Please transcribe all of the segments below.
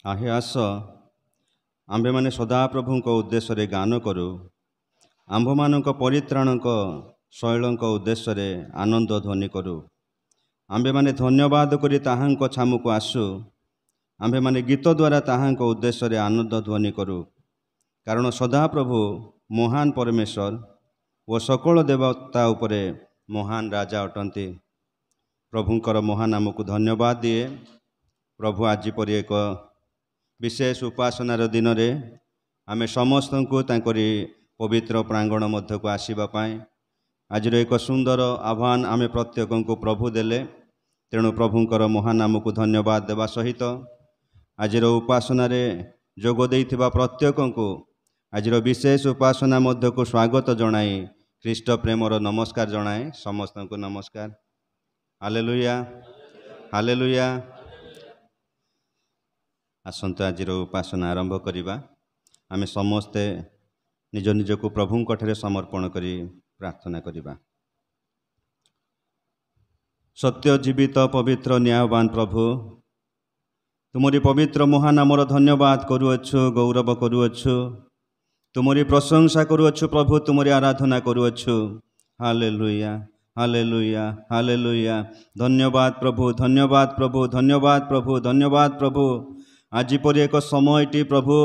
आहे आस आम्भे माने सदाप्रभुଙ୍କ उद्देश्य गान करू। आम्भमानଙ୍କ परित्राणक शैलଙ୍କ उद्देश्य आनंद ध्वनि करू। आम्भे माने धन्यवाद करी ताहांक छामुको आसु। आम्भे माने गीत द्वारा ताहांक उद्देश्य आनंद ध्वनि करू। कारण सदाप्रभु महान परमेश्वर व सकल देवता उपरे महान राजा अटंती। प्रभुंकर महान नामको धन्यवाद दिए। प्रभु आज पर एक विशेष उपासनार दिन रे आमे समस्त को तांकरी पवित्र प्रांगण मध्य को आसीबा पाए आज एक सुंदर आह्वान आमे प्रत्येक को प्रभु देले। तेणु प्रभुंकर महान नाम को धन्यवाद देवा सहित आज उपासना रे जोग देइथिबा प्रत्येक को आज विशेष उपासना मध्य को स्वागत जनाई ख्रीष्ट प्रेमर नमस्कार जनाए। समस्त को नमस्कार। Hallelujah hallelujah. आसंत आज उपासना आरंभ करिबा। आमे समस्ते निज निज को प्रभुंक ठारे समर्पण करी प्रार्थना करिबा। सत्य जीवित पवित्र न्यायवान प्रभु तुमरी पवित्र महान नामर धन्यवाद करुअछु, गौरव करुअछु, तुमरी प्रशंसा करुअछु प्रभु, तुमरी आराधना करुअछु। Hallelujah hallelujah hallelujah. धन्यवाद प्रभु, धन्यवाद प्रभु, धन्यवाद प्रभु, धन्यवाद प्रभु। आज पर एक समयटी प्रभु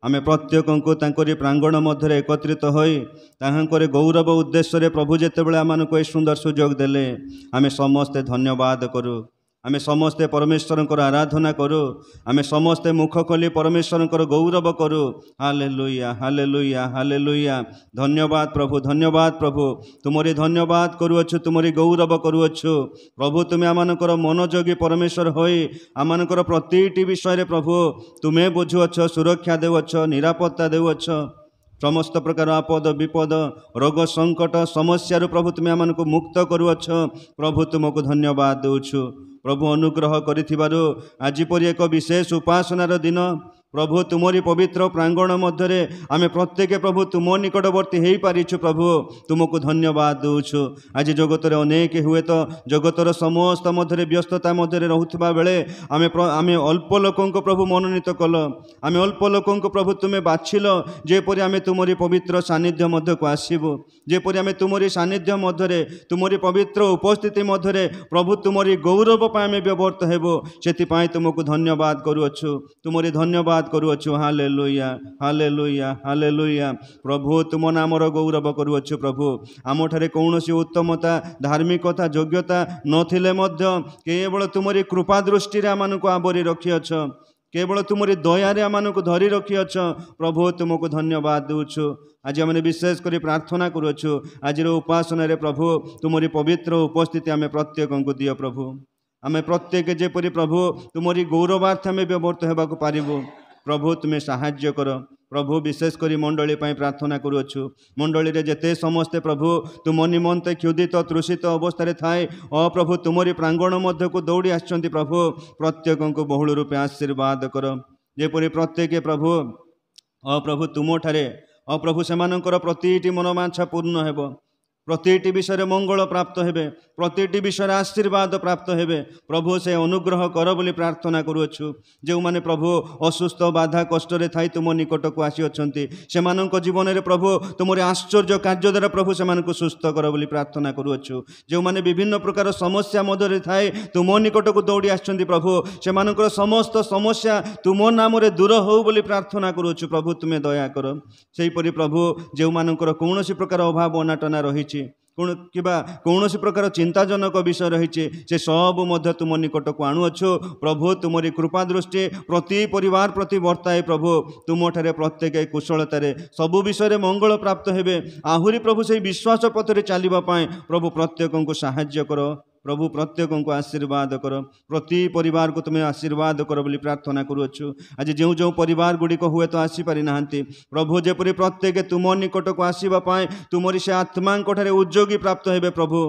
आमे प्रत्येक को तांकरी प्रांगण मध्य एकत्रित होई ताहांकरे गौरव उद्देश्य प्रभु जेतेबेले आमानको ए सुंदर सुजोग देले आमे समस्ते धन्यवाद करू। आमे समस्ते परमेश्वरंकर आराधना करू। आमे समस्ते मुख खोली परमेश्वरंकर गौरव करू। Hallelujah hallelujah hallelujah. धन्यवाद प्रभु, धन्यवाद प्रभु। तुमरी धन्यवाद करुअछु, तुमरी गौरव करुअछु प्रभु। तुमे आमानकर मनोयोगी परमेश्वर होई आमानकर प्रतिटी विषय प्रभु तुमे बुझुअछ, सुरक्षा देउअछ, निरापत्ता देउअछ। समस्त प्रकार आपद विपद रोग संकट समस्या प्रभु तुमे आमानको मुक्त करुअछ प्रभु। तुमको धन्यवाद देउछु प्रभु। अनुग्रह करिथिबारु आज पर एक विशेष उपासनार दिन प्रभु तुमरी पवित्र प्रांगण मध्य आमे प्रत्येक प्रभु तुम निकटवर्ती हो पारिछु प्रभु। तुमको धन्यवाद दूछु। आज जगतर अनेक हुए तो जगतर समस्त मध्य व्यस्तता मध्य रहुथिबा बेले आमे अल्प लोकों प्रभु मनोनीत कल। आमे अल्प लोकों प्रभु तुमे बाछिल जेपरि आमे तुमरी पवित्र सानिध्य मध्य को आसीबु, जेपरि आमे तुमरी सानिध्य मध्य तुमरी पवित्र उपस्थिति मध्य प्रभु तुमरी गौरव पाए आमे व्यवर्त हेबो। सेथिपाई तुमको धन्यवाद करुअछु, तुमरी धन्यवाद करुअछु। Hallelujah hallelujah hallelujah. प्रभु तुम नामर गौरव करुअछु प्रभु। आमठारे कौनसी उत्तमता धार्मिकता योग्यता नथिले मध्य केवल तुमरी कृपा दृष्टि रे आमानको आवरी रखिअछ, केवल तुमरी दया रे आमानको धरी रखिअछ प्रभु। तुमको धन्यवाद दूछु। आज आमे विशेष करी प्रार्थना करुअछु आज उपासना रे प्रभु तुमरी पवित्र उपस्थिति आमे प्रत्येक को दियो प्रभु। आमे प्रत्येक जेपरि प्रभु तुमरी गौरवार्थ आमे व्यवर्त हेबाको पारिबो प्रभु। तुम्हें साहाय्य कर प्रभु। विशेष करी मंडली पाई प्रार्थना करुअछु। मंडली रे जेते समस्ते प्रभु तुम निमंते क्षुदित तृषित अवस्था थाए प्रभु तुमरी प्रांगण मध्य को दौड़ी आछंती प्रभु। प्रत्येक को बहुल रूपे आशीर्वाद कर जेपरि प्रत्येक प्रभु प्रभु तुम ठारे प्रभु सेमानंकर प्रतिटी मनोवांछा पूर्ण हेबो, प्रतिटी विषय मंगल प्राप्त हेबे, प्रतिटी विषय आशीर्वाद प्राप्त हेबे प्रभु। से अनुग्रह कर बोली प्रार्थना करुअछु। जो माने प्रभु असुस्थ बाधा कष्ट रे थाई तुम निकट को आसी अछंती सेमानंक जीवन रे प्रभु तुमरे आश्चर्य कार्य द्वारा प्रभु सेमानंक सुस्थ कर बोली प्रार्थना करुअछु। जो माने विभिन्न प्रकार समस्या मध्य रे थाई तुम निकट को दौड़ी आछंती प्रभु सेमानंकर समस्त समस्या तुम नाम रे दूर हो बोली प्रार्थना करुअछु प्रभु। तुमे दया कर सेही परि प्रभु जो मानंकर कोनोसी प्रकार अभाव अनाटना रही कौनसी प्रकार चिंताजनक विषय रही से सब मध्य तुम निकट को आणुअछु प्रभु। तुमरी कृपा दृष्टि प्रति परिवार प्रति वर्ताए प्रभु। तुम ठारे प्रत्येक कुशलतार सबु विषय मंगल प्राप्त हेबे आहुरी प्रभु से विश्वास पथरे चलवा प्रभु। प्रत्येक को साहाय्य कर प्रभु। प्रत्येक को आशीर्वाद कर प्रति परिवार को तुम्हें आशीर्वाद कर बोली प्रार्थना करुअछु। आज जो जो परिवार गुड़िक हुए तो आसीपारि नाहांती प्रभु जेपरि प्रत्येक तुम निकट को आसीबा पाए तुमरी से आत्मा ठारे उद्योगी प्राप्त हेबे प्रभु।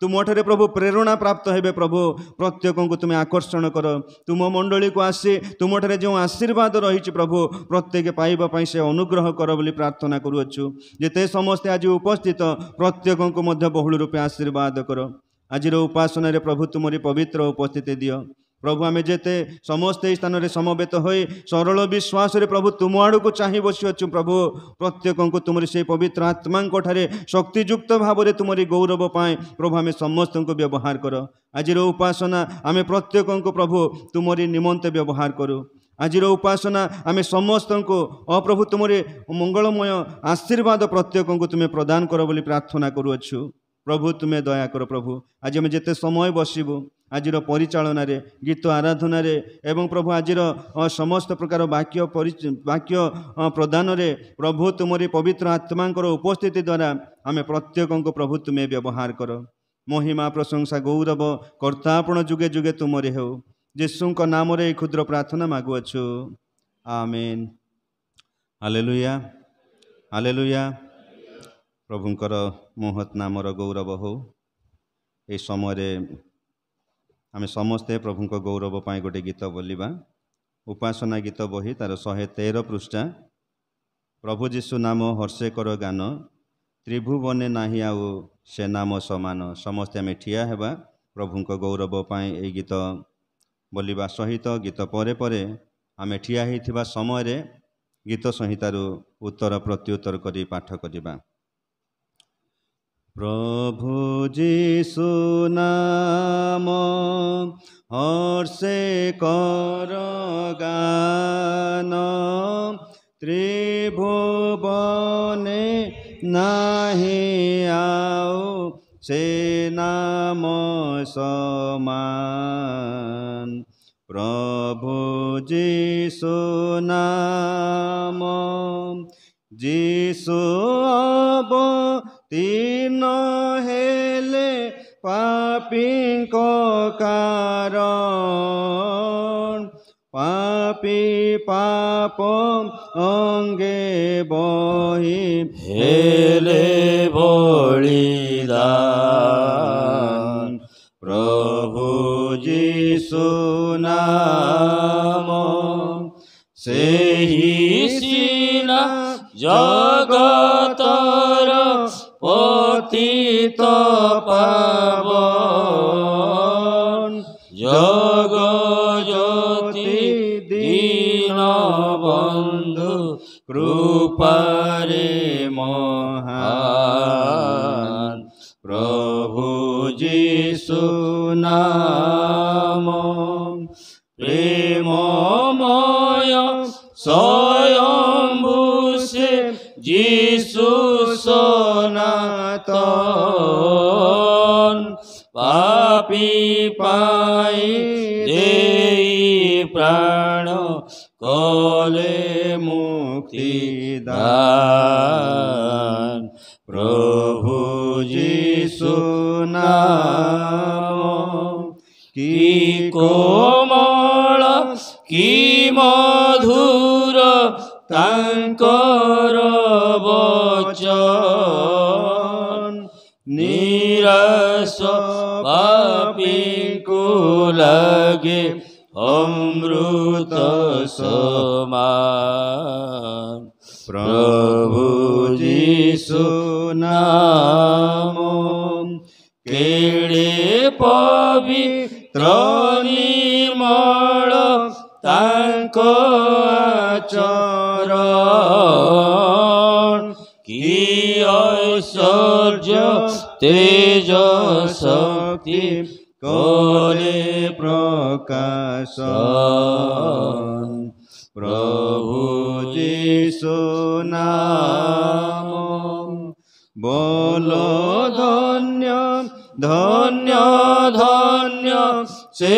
तुम ठारे प्रभु प्रेरणा प्राप्त हेबे प्रभु। प्रत्येक को तुम्हें आकर्षण कर तुम मंडली को आसी तुम ठारे जो आशीर्वाद रही प्रभु प्रत्येक पाइबा पाई से अनुग्रह कर बोली प्रार्थना करुअछु। जेते समस्ते आज उपस्थित प्रत्येक को मध्य बहुल रूपे आशीर्वाद कर। आज उपासना रे प्रभु तुमरी पवित्र उपस्थिति दियो प्रभु आमे जेते समस्त स्थान रे समवेत होई सरल विश्वास रे प्रभु तुम आड़ को चाहि बसी अच्छु प्रभु प्रत्येक को तुमरी से पवित्र आत्मा ठारे शक्तियुक्त भाव रे तुमरी गौरव पाए प्रभु आमे समस्त को व्यवहार कर आज उपासना आमे प्रत्येक को प्रभु तुमरी निमंते व्यवहार करू आज उपासना आमे समस्त को अप्रभु तुमरे मंगलमय आशीर्वाद प्रत्येक को तुम्हें प्रदान कर बोली प्रार्थना करूछु प्रभु तुम्हें दया कर प्रभु आज आम जिते समय बसबू आज परिचालन रे गीत आराधन रे एवं प्रभु आज समस्त प्रकार वाक्य प्रदान रे प्रभु तुमरी पवित्र आत्मा उपस्थिति द्वारा आम प्रत्येक को प्रभु तुम्हें व्यवहार कर महिमा प्रशंसा गौरव कर्तापण जुगे जुगे तुमरे हो यीशु नाम रे क्षुद्र प्रार्थना मागुअछु आमेन। Hallelujah hallelujah. प्रभुंकर महत नामर गौरव हो। ए समय आमे समस्ते प्रभुंक गौरव पाई गोटे गीत बोलिबा उपासना गीत बही तार 113 पृष्ठा प्रभु जीशु नाम हर्षे कर गान त्रिभुवने नाही आउ से नाम समान। समस्ते आमे ठिया हेबा प्रभुंक गौरव पाई ए गीत बोलिबा सहित गीत परे परे आमे ठिया होइथिबा समय रे गीत संहितारु उत्तर प्रत्युत्तर करी पाठ करिबा। प्रभु जीशु नाम हर्षे कर गान त्रिभुवने नाही आउ से नाम समान। प्रभु जीशु नाम जीशु अवतीर्ण हेले पापी को कारण पापी पाप अंगे बही हेले बलिदान। प्रभु जीशु नाम सेहि सिना जगतर पतित पावन जग ज्योति दीन बंधु कृपारे महान। प्रभु जीशु नाम प्रेममय स्वयंभू से जीशु सनातन पापी पाई देई प्राण कले मुक्तिदान। प्रभु जीशु नाम की कोमल की मधुर तांकर वचन निराश पापी को लगे अमृत समान। प्रभु जीशु नाम केड़े पवित्र निर्मल तांको आचरण की ऐश्वर्य तेज शक्ति करे प्रकाशन। प्रभु जीशु नाम बोल धन्य धन्य धन्य से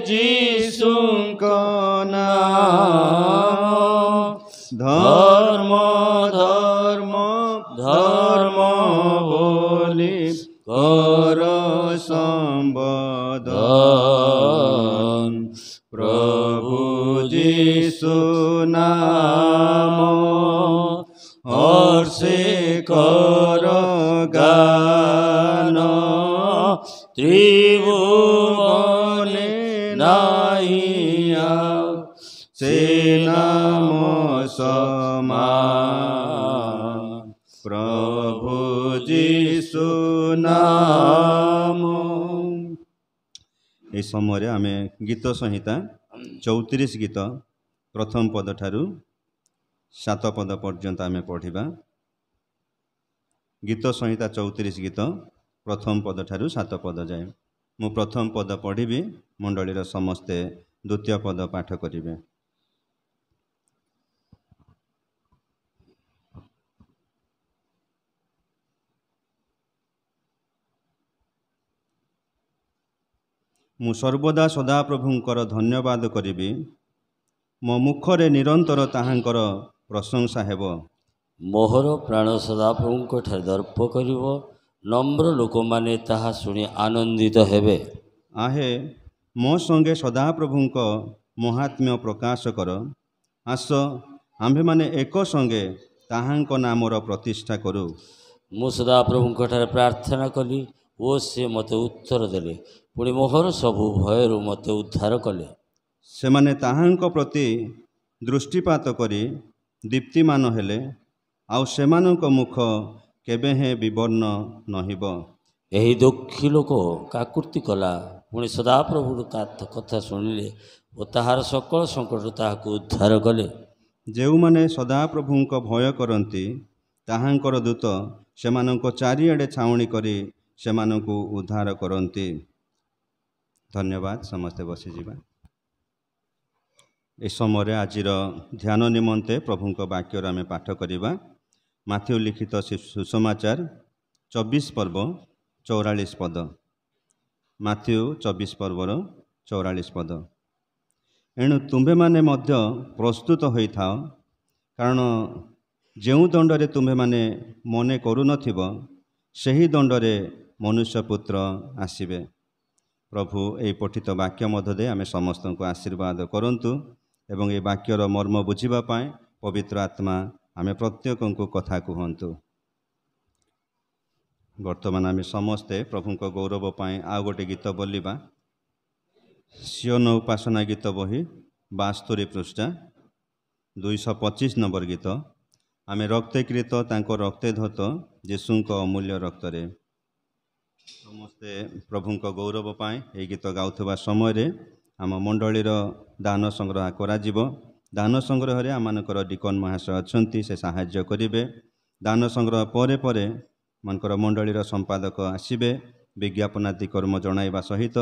जीशुको नाम धर्म धर्म धर्म बोली कर संबोधन। प्रभु जीशु नाम हर्षे कर गान त्रिभुवने नाही आउ से नाम समान। प्रभु जीशु नाम। ए समय आम गीत संहिता 34 गीत प्रथम पद ठारू 7 पद पर्यंत आम पढ़ा। गीत संहिता 34 गीत प्रथम पद ठारू 7 पद जाए। मु प्रथम पद पढ़ी, मंडलीर समस्ते द्वितीय पद पाठ करेंगे। मु सर्वदा सदाप्रभुंकर धन्यवाद करी, मो मुखरे निरंतर ताहांकर प्रशंसा हेब। मोहर प्राण सदाप्रभुंक ठारे दर्प करिब, नम्र लोक माने ताहा शुणी आनंदित हेबे। आहे मो संगे सदाप्रभुंक महात्म्य प्रकाश कर। आस आम्भे माने एक संगे ताहांक नामर प्रतिष्ठा करू। मु सदाप्रभुंक ठारे प्रार्थना कली ओ से मते उत्तर देले, पुणी मोहर सबु भयरु मते उद्धार कले। सेमाने ताहांक प्रति दृष्टिपात करी दीप्तिमान हेले, आउ सेमानक मुख केबे हे विवर्ण नहिब। एही दुखी लोक काकुर्ति कला, पुणी सदाप्रभुर कथा शुणिले और ताहार सकल संकट ताहाकु उद्धार कले। जेउ माने सदाप्रभुंक भय करती, ताहांकर दूत सेमानक चारिआडे छाउणी करी सेमानकु उद्धार करती। धन्यवाद। समस्ते बसी जिबा। ए समय आजिर ध्यान निमंते प्रभुंक वाक्यर आमे पाठ करिबा। माथ्यू लिखित सुसमाचार 24 पर्व 44 पद। माथ्यू 24 पर्वर 44 पद। एणु तुम्भे माने मध्य प्रस्तुत होई थाओ, कारण जेउ दंडरे तुम्भे माने मने करू नथिब, सेही दंडरे मनुष्य पुत्र आसिबे। प्रभु ए पठित वाक्य मध्य आमे समस्त को आशीर्वाद करंतु एवं ए वाक्यर मर्म बुझिबा पाए पवित्र आत्मा आमे प्रत्येक को कथा कहतु। वर्तमान आमे समस्ते प्रभु को गौरव पाए आ गोटे गीत बोलिबा। सियोन उपासना गीत बही 72 पृष्ठा 225 नंबर गीत। आमे रक्तकृत तांको रक्ते धत यीशुंक अमूल्य रक्तरे। समस्ते प्रभु को गौरव पाए ये गीत गाउथबा समय आम मंडलीर दान संग्रह करा जिवो। दान संग्रह रे आमानकर डिकन महाशय अछंती, से साहाय्य करिवे। दान संग्रह परे परे मानकर मंडलीर संपादक आसिबे, विज्ञापन आदि कर्म जणाइबा सहित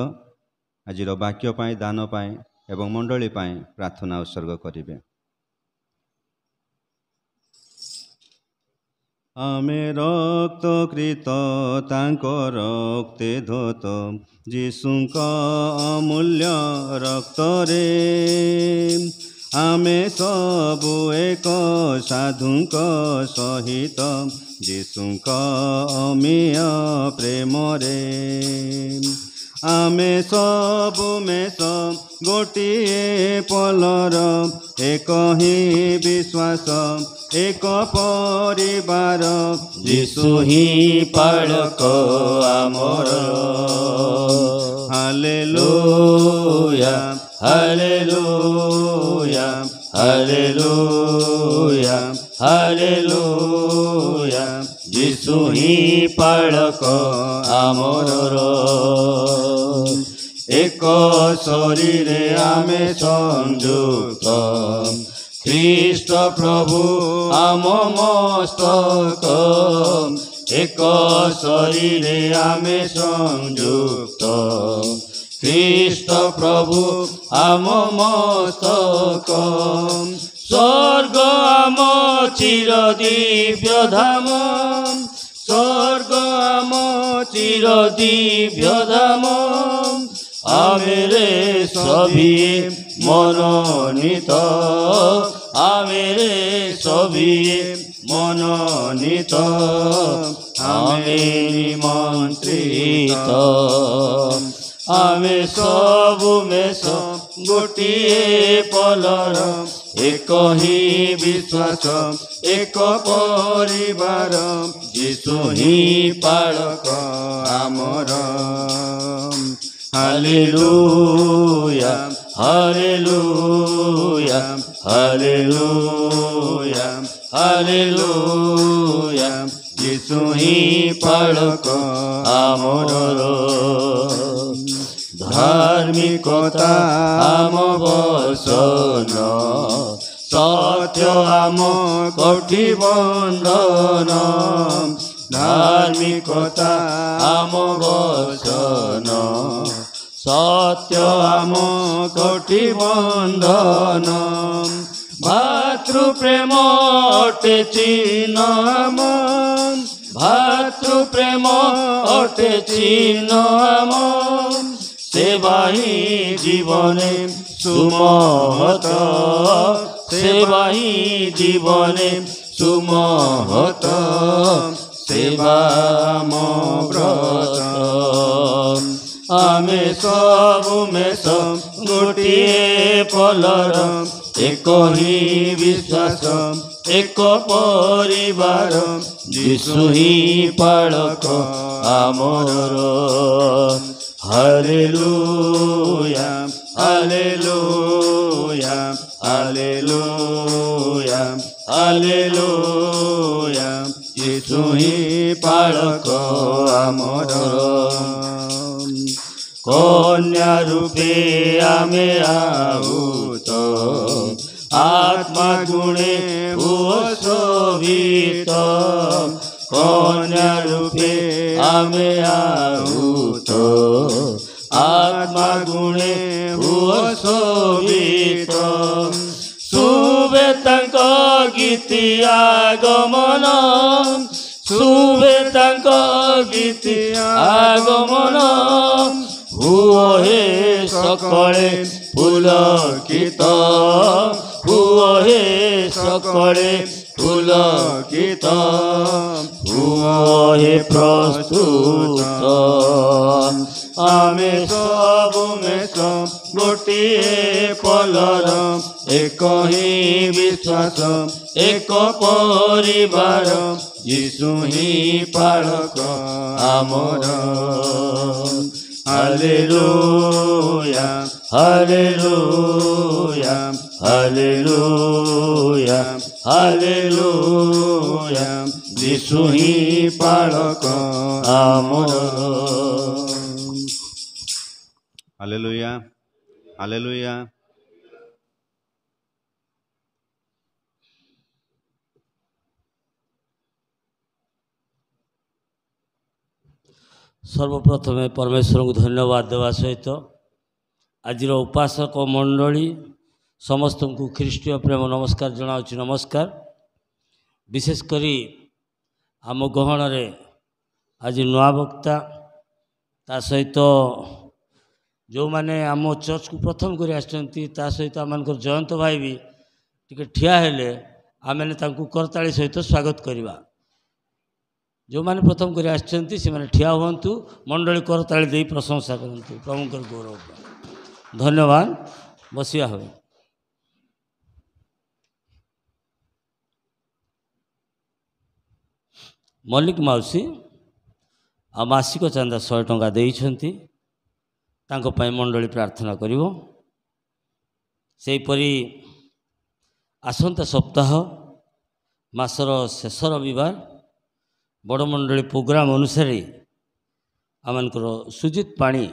आजिर वाक्य पाए, दान पाए एवं मंडली पाए प्रार्थना उत्सर्ग करिवे। आमे रक्तकृत तांको रक्ते धत यीशुंक अमूल्य रक्तरे। आमे सबु एक साधुंक सहित यीशुंक अमीय प्रेम रे। आमे सबु मेष गोटिए पलर, एक ही विश्वास एक परिवार, यीशु ही पालक आमर। हालेलुया हालेलुया हालेलुया हालेलुया, यीशु ही पालक आमर। एक शरीर आमे संयुक्त, ख्रीष्ट प्रभु आम मस्तक। एक शरीर आमे संयुक्त, ख्रीष्ट प्रभु आम मस्तक। स्वर्ग आम चिर दिव्य धाम, स्वर्ग आम चिर दिव्य धाम। आमेरे सभी मनोनीत, आमेरे सभी मनोनीत, आमे निमंत्रित। आमे सबु मेष गोटिए पलर, एक ही विश्वास एक परिवार, यीशु ही पालक आमर। हालेलुया हालेलुया हालेलुया हालेलुया, यीशु ही पालक आमर। धार्मिक धार्मिकता आम वसन सत्य आम कोटि बंधन धार्मिकता आम वसन सत्य आम कोटि बंधन भातृप्रेम अटे चिन्ह आम भातृप्रेम अटे चिन्ह आम सेवा ही जीवने सुमहत सेवा ही जीवने सुमहत सेवा व्रत आमे सबु मेष गोटिए पलर एक ही विश्वास एक परिवार यीशु ही पालक आमर हालेलुया हालेलुया हालेलुया हालेलुया यीशु ही पालक आमर कन्या रूपे आमे आहुत आत्मा गुणे शोभित कन्या रूपे आमे आहुत आत्मा गुणे शोभित शुभे तांक गीति आगमन शुभे तांक गीति आगमन हुओ हे सकळे पुलकित हुओ हे सकळे पुलकित हुओ हे प्रस्तुत आमे सबु मेष गोटिए पलर एक ही विश्वास एक परिवार यीशु ही पालक आमर हालेलुया हालेलुया हालेलुया हालेलुया यीशु ही पालक आमर हालेलुया हालेलुया सर्वप्रथमे परमेश्वर को धन्यवाद देवा सहित आज उपासक मंडली समस्त को ख्रीष्टीय प्रेम नमस्कार जनाऊँ नमस्कार विशेषकर आम गहन आज नुआ वक्ता ता सहित जो मैंने आम चर्च को प्रथम कर सहित आम जयंत भाई भी टी ठिया हेले आम करताली सहित स्वागत करवा जो मैंने प्रथम कर ठिया हूँ मंडली करताली दे प्रशंसा करते प्रभु गौरव धन्यवाद बसिया हो मल्लिक मौसी आ मासिक चांदा 100 टंका देइछंती तांको पई मंडली प्रार्थना करिवो सेहीपरि आसंता सप्ताह मासर शेष रविवार बड़ मंडली प्रोग्राम अनुसार आमनकर सुजित पाणी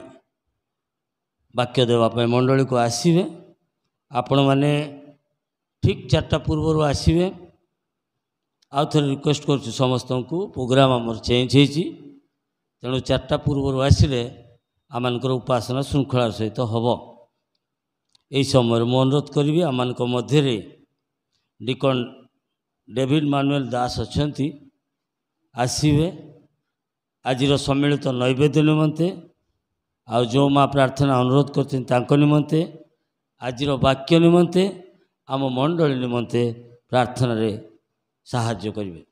वाक्य देवाई मंडली को आसवे आपण मैंने ठीक 4टा पूर्व आसवे आउ थे रिक्वेस्ट कर समस्त को प्रोग्राम आमर चेंज होती तेणु 4टा पूर्व आसिले आमनकर उपासना श्रृंखला सहित हम यही समय मु अनुरोध करी आम मध्य डिकन डेविड मानुएल दास अच्छा आसवे आज सम्मिलित नैवेद्य निमंते आ जो माँ प्रार्थना अनुरोध कर निमंते आज वाक्य निमंते आम मंडली निमंते प्रार्थना रे साहाय्य करिवे।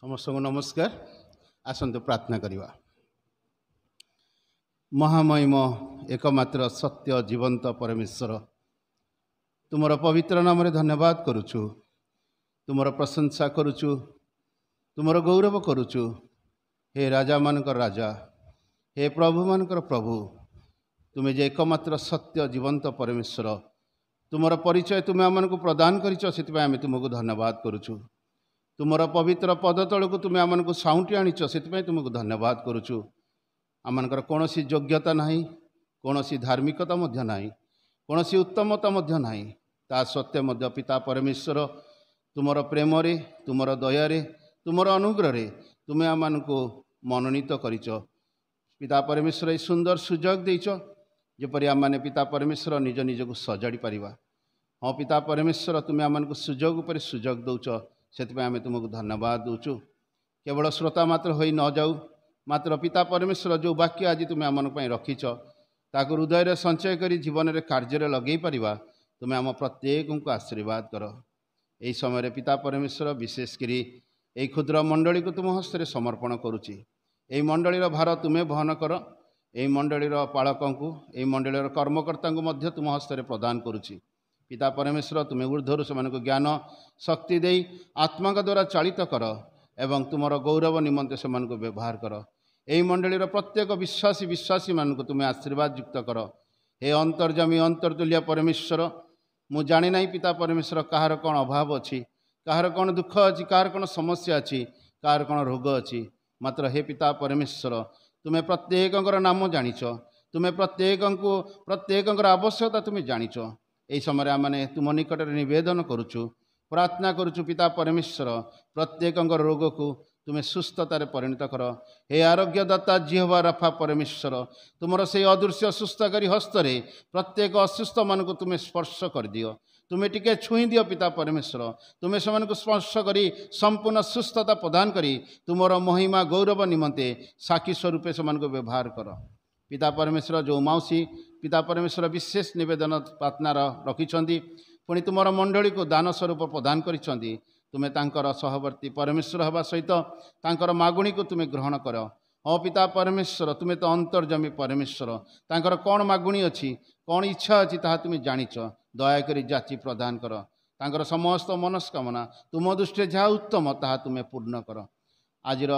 समस्त को नमस्कार आसंतु प्रार्थना करिवा। महामहिम एकमात्र सत्य जीवंत परमेश्वर तुमर पवित्र नाम रे धन्यवाद करुछु तुमर प्रशंसा करुछु तुमर गौरव करुछु हे राजा मानकर राजा हे प्रभु मानकर प्रभु ତୁମେ ଯେ ଏକମାତ୍ର ସତ୍ୟ ଜୀବନ୍ତ ପରମେଶ୍ୱର, ତୁମର ପରିଚୟ ତୁମେ ଆମମାନଙ୍କୁ ପ୍ରଦାନ କରିଛ, ସେଥିପାଇଁ ଆମେ ତୁମକୁ ଧନ୍ୟବାଦ କରୁଛୁ। ତୁମର ପବିତ୍ର ପଦ ତଳକୁ ତୁମେ ଆମମାନଙ୍କୁ ସାଉଁଟି ଆଣିଛ, ସେଥିପାଇଁ ତୁମକୁ ଧନ୍ୟବାଦ କରୁଛୁ। ଆମମାନଙ୍କର କୌଣସି ଯୋଗ୍ୟତା ନାହିଁ, କୌଣସି ଧାର୍ମିକତା ମଧ୍ୟ ନାହିଁ, କୌଣସି ଉତ୍ତମତା ମଧ୍ୟ ନାହିଁ। ତା ସତ୍ତ୍ୱେ ମଧ୍ୟ ପିତା ପରମେଶ୍ୱର ତୁମର ପ୍ରେମରେ, ତୁମର ଦୟାରେ, ତୁମର ଅନୁଗ୍ରହରେ ତୁମେ ଆମମାନଙ୍କୁ ମନୋନୀତ କରିଛ। ପିତା ପରମେଶ୍ୱର ଏହି ସୁନ୍ଦର ସୁଯୋଗ ଦେଇଛ, ଯେପରି ଆମମାନେ ପିତା ପରମେଶ୍ୱର ନିଜ ନିଜକୁ ସଜାଡ଼ି ପାରିବା। ହଁ ପିତା ପରମେଶ୍ୱର, ତୁମେ ଆମମାନଙ୍କୁ ସୁଯୋଗ ଉପରେ ସୁଯୋଗ ଦେଉଛ, ସେଥିପାଇଁ ଆମେ ତୁମକୁ ଧନ୍ୟବାଦ ଦେଉଛୁ। କେବଳ ଶ୍ରୋତା ମାତ୍ର ହୋଇ ନ ଯାଉ, ମାତ୍ର ପିତା ପରମେଶ୍ୱର ଯେଉଁ ବାକ୍ୟ ଆଜି ତୁମେ ଆମମାନଙ୍କ ପାଇଁ ରଖିଛ, ତାକୁ ହୃଦୟରେ ସଞ୍ଚୟ କରି ଜୀବନରେ କାର୍ଯ୍ୟରେ ଲଗେଇ ପାରିବା। ତୁମେ ଆମ ପ୍ରତ୍ୟେକଙ୍କୁ ଆଶୀର୍ବାଦ କର। ଏହି ସମୟରେ ପିତା ପରମେଶ୍ୱର, ବିଶେଷ କରି ଏହି କ୍ଷୁଦ୍ର ମଣ୍ଡଳୀକୁ ତୁମ ହସ୍ତରେ ସମର୍ପଣ କରୁଛି। ଏହି ମଣ୍ଡଳୀର ଭାର ତୁମେ ବହନ କର। ଏହି ମଣ୍ଡଳୀର ପାଳକଙ୍କୁ, ଏହି ମଣ୍ଡଳୀର କର୍ମକର୍ତ୍ତାଙ୍କୁ ମଧ୍ୟ ତୁମ ହସ୍ତରେ ପ୍ରଦାନ କରୁଛି। ପିତା ପରମେଶ୍ୱର, ତୁମେ ଊର୍ଦ୍ଧ୍ୱରୁ ସେମାନଙ୍କୁ ଜ୍ଞାନ ଶକ୍ତି ଦେଇ ଆତ୍ମାଙ୍କ ଦ୍ୱାରା ଚାଳିତ କର ଏବଂ ତୁମର ଗୌରବ ନିମନ୍ତେ ସେମାନଙ୍କୁ ବ୍ୟବହାର କର। ଏହି ମଣ୍ଡଳୀର ପ୍ରତ୍ୟେକ ବିଶ୍ୱାସୀମାନଙ୍କୁ ତୁମେ ଆଶୀର୍ବାଦ ଯୁକ୍ତ କର। ହେ ଅନ୍ତର୍ଯାମୀ ଅନ୍ତର୍ତୁଲ୍ୟ ପରମେଶ୍ୱର, ମୁଁ ଜାଣି ନାହିଁ ପିତା ପରମେଶ୍ୱର କାହାର କ'ଣ ଅଭାବ ଅଛି, କାହାର କ'ଣ ଦୁଃଖ ଅଛି, କାହାର କ'ଣ ସମସ୍ୟା ଅଛି, କାହାର କ'ଣ ରୋଗ ଅଛି। ମାତ୍ର ହେ ପିତା ପରମେଶ୍ୱର, ତୁମେ ପ୍ରତ୍ୟେକଙ୍କର ନାମ ଜାଣିଛ, ତୁମେ ପ୍ରତ୍ୟେକଙ୍କର ଆବଶ୍ୟକତା ତୁମେ ଜାଣିଛ। ଏହି ସମୟରେ ଆମେ ତୁମ ନିକଟରେ ନିବେଦନ କରୁଛୁ, ପ୍ରାର୍ଥନା କରୁଛୁ। ପିତା ପରମେଶ୍ୱର, ପ୍ରତ୍ୟେକଙ୍କର ରୋଗକୁ ତୁମେ ସୁସ୍ଥତାରେ ପରିଣତ କର। ହେ ଆରୋଗ୍ୟଦାତା ଜିହୋବା ରାଫା ପରମେଶ୍ୱର, ତୁମର ସେହି ଅଦୃଶ୍ୟ ସୁସ୍ଥକାରୀ ହସ୍ତରେ ପ୍ରତ୍ୟେକ ଅସୁସ୍ଥମାନଙ୍କୁ ତୁମେ ସ୍ପର୍ଶ କରିଦିଅ। ତୁମେ ଟିକେ ଛୁଇଁ ଦିଅ ପିତା ପରମେଶ୍ୱର। ତୁମେ ସେମାନଙ୍କୁ ସ୍ପର୍ଶ କରି ସମ୍ପୂର୍ଣ୍ଣ ସୁସ୍ଥତା ପ୍ରଦାନ କରି ତୁମର ମହିମା ଗୌରବ ନିମନ୍ତେ ସାକ୍ଷୀ ସ୍ୱରୂପେ ସେମାନଙ୍କୁ ବ୍ୟବହାର କର। ପିତା ପରମେଶ୍ୱର, ଯେଉଁ ମାଉସୀ ପିତା ପରମେଶ୍ୱର ବିଶେଷ ନିବେଦନ ପ୍ରାର୍ଥନାର ରଖିଛନ୍ତି, ପୁଣି ତୁମର ମଣ୍ଡଳୀକୁ ଦାନ ସ୍ୱରୂପ ପ୍ରଦାନ କରିଛନ୍ତି, ତୁମେ ତାଙ୍କର ସହବର୍ତ୍ତୀ ପରମେଶ୍ୱର ହେବା ସହିତ ତାଙ୍କର ମାଗୁଣୀକୁ ତୁମେ ଗ୍ରହଣ କର। ହଁ ପିତା ପରମେଶ୍ୱର, ତୁମେ ତ ଅନ୍ତର୍ଯାମୀ ପରମେଶ୍ୱର। ତାଙ୍କର କ'ଣ ମାଗୁଣୀ ଅଛି, କ'ଣ ଇଚ୍ଛା ଅଛି, ତାହା ତୁମେ ଜାଣିଛ। ଦୟାକରି ଯାଚି ପ୍ରଦାନ କର। ତାଙ୍କର ସମସ୍ତ ମନସ୍କାମନା ତୁମ ଦୃଷ୍ଟିରେ ଯାହା ଉତ୍ତମ ତାହା ତୁମେ ପୂର୍ଣ୍ଣ କର। ଆଜିର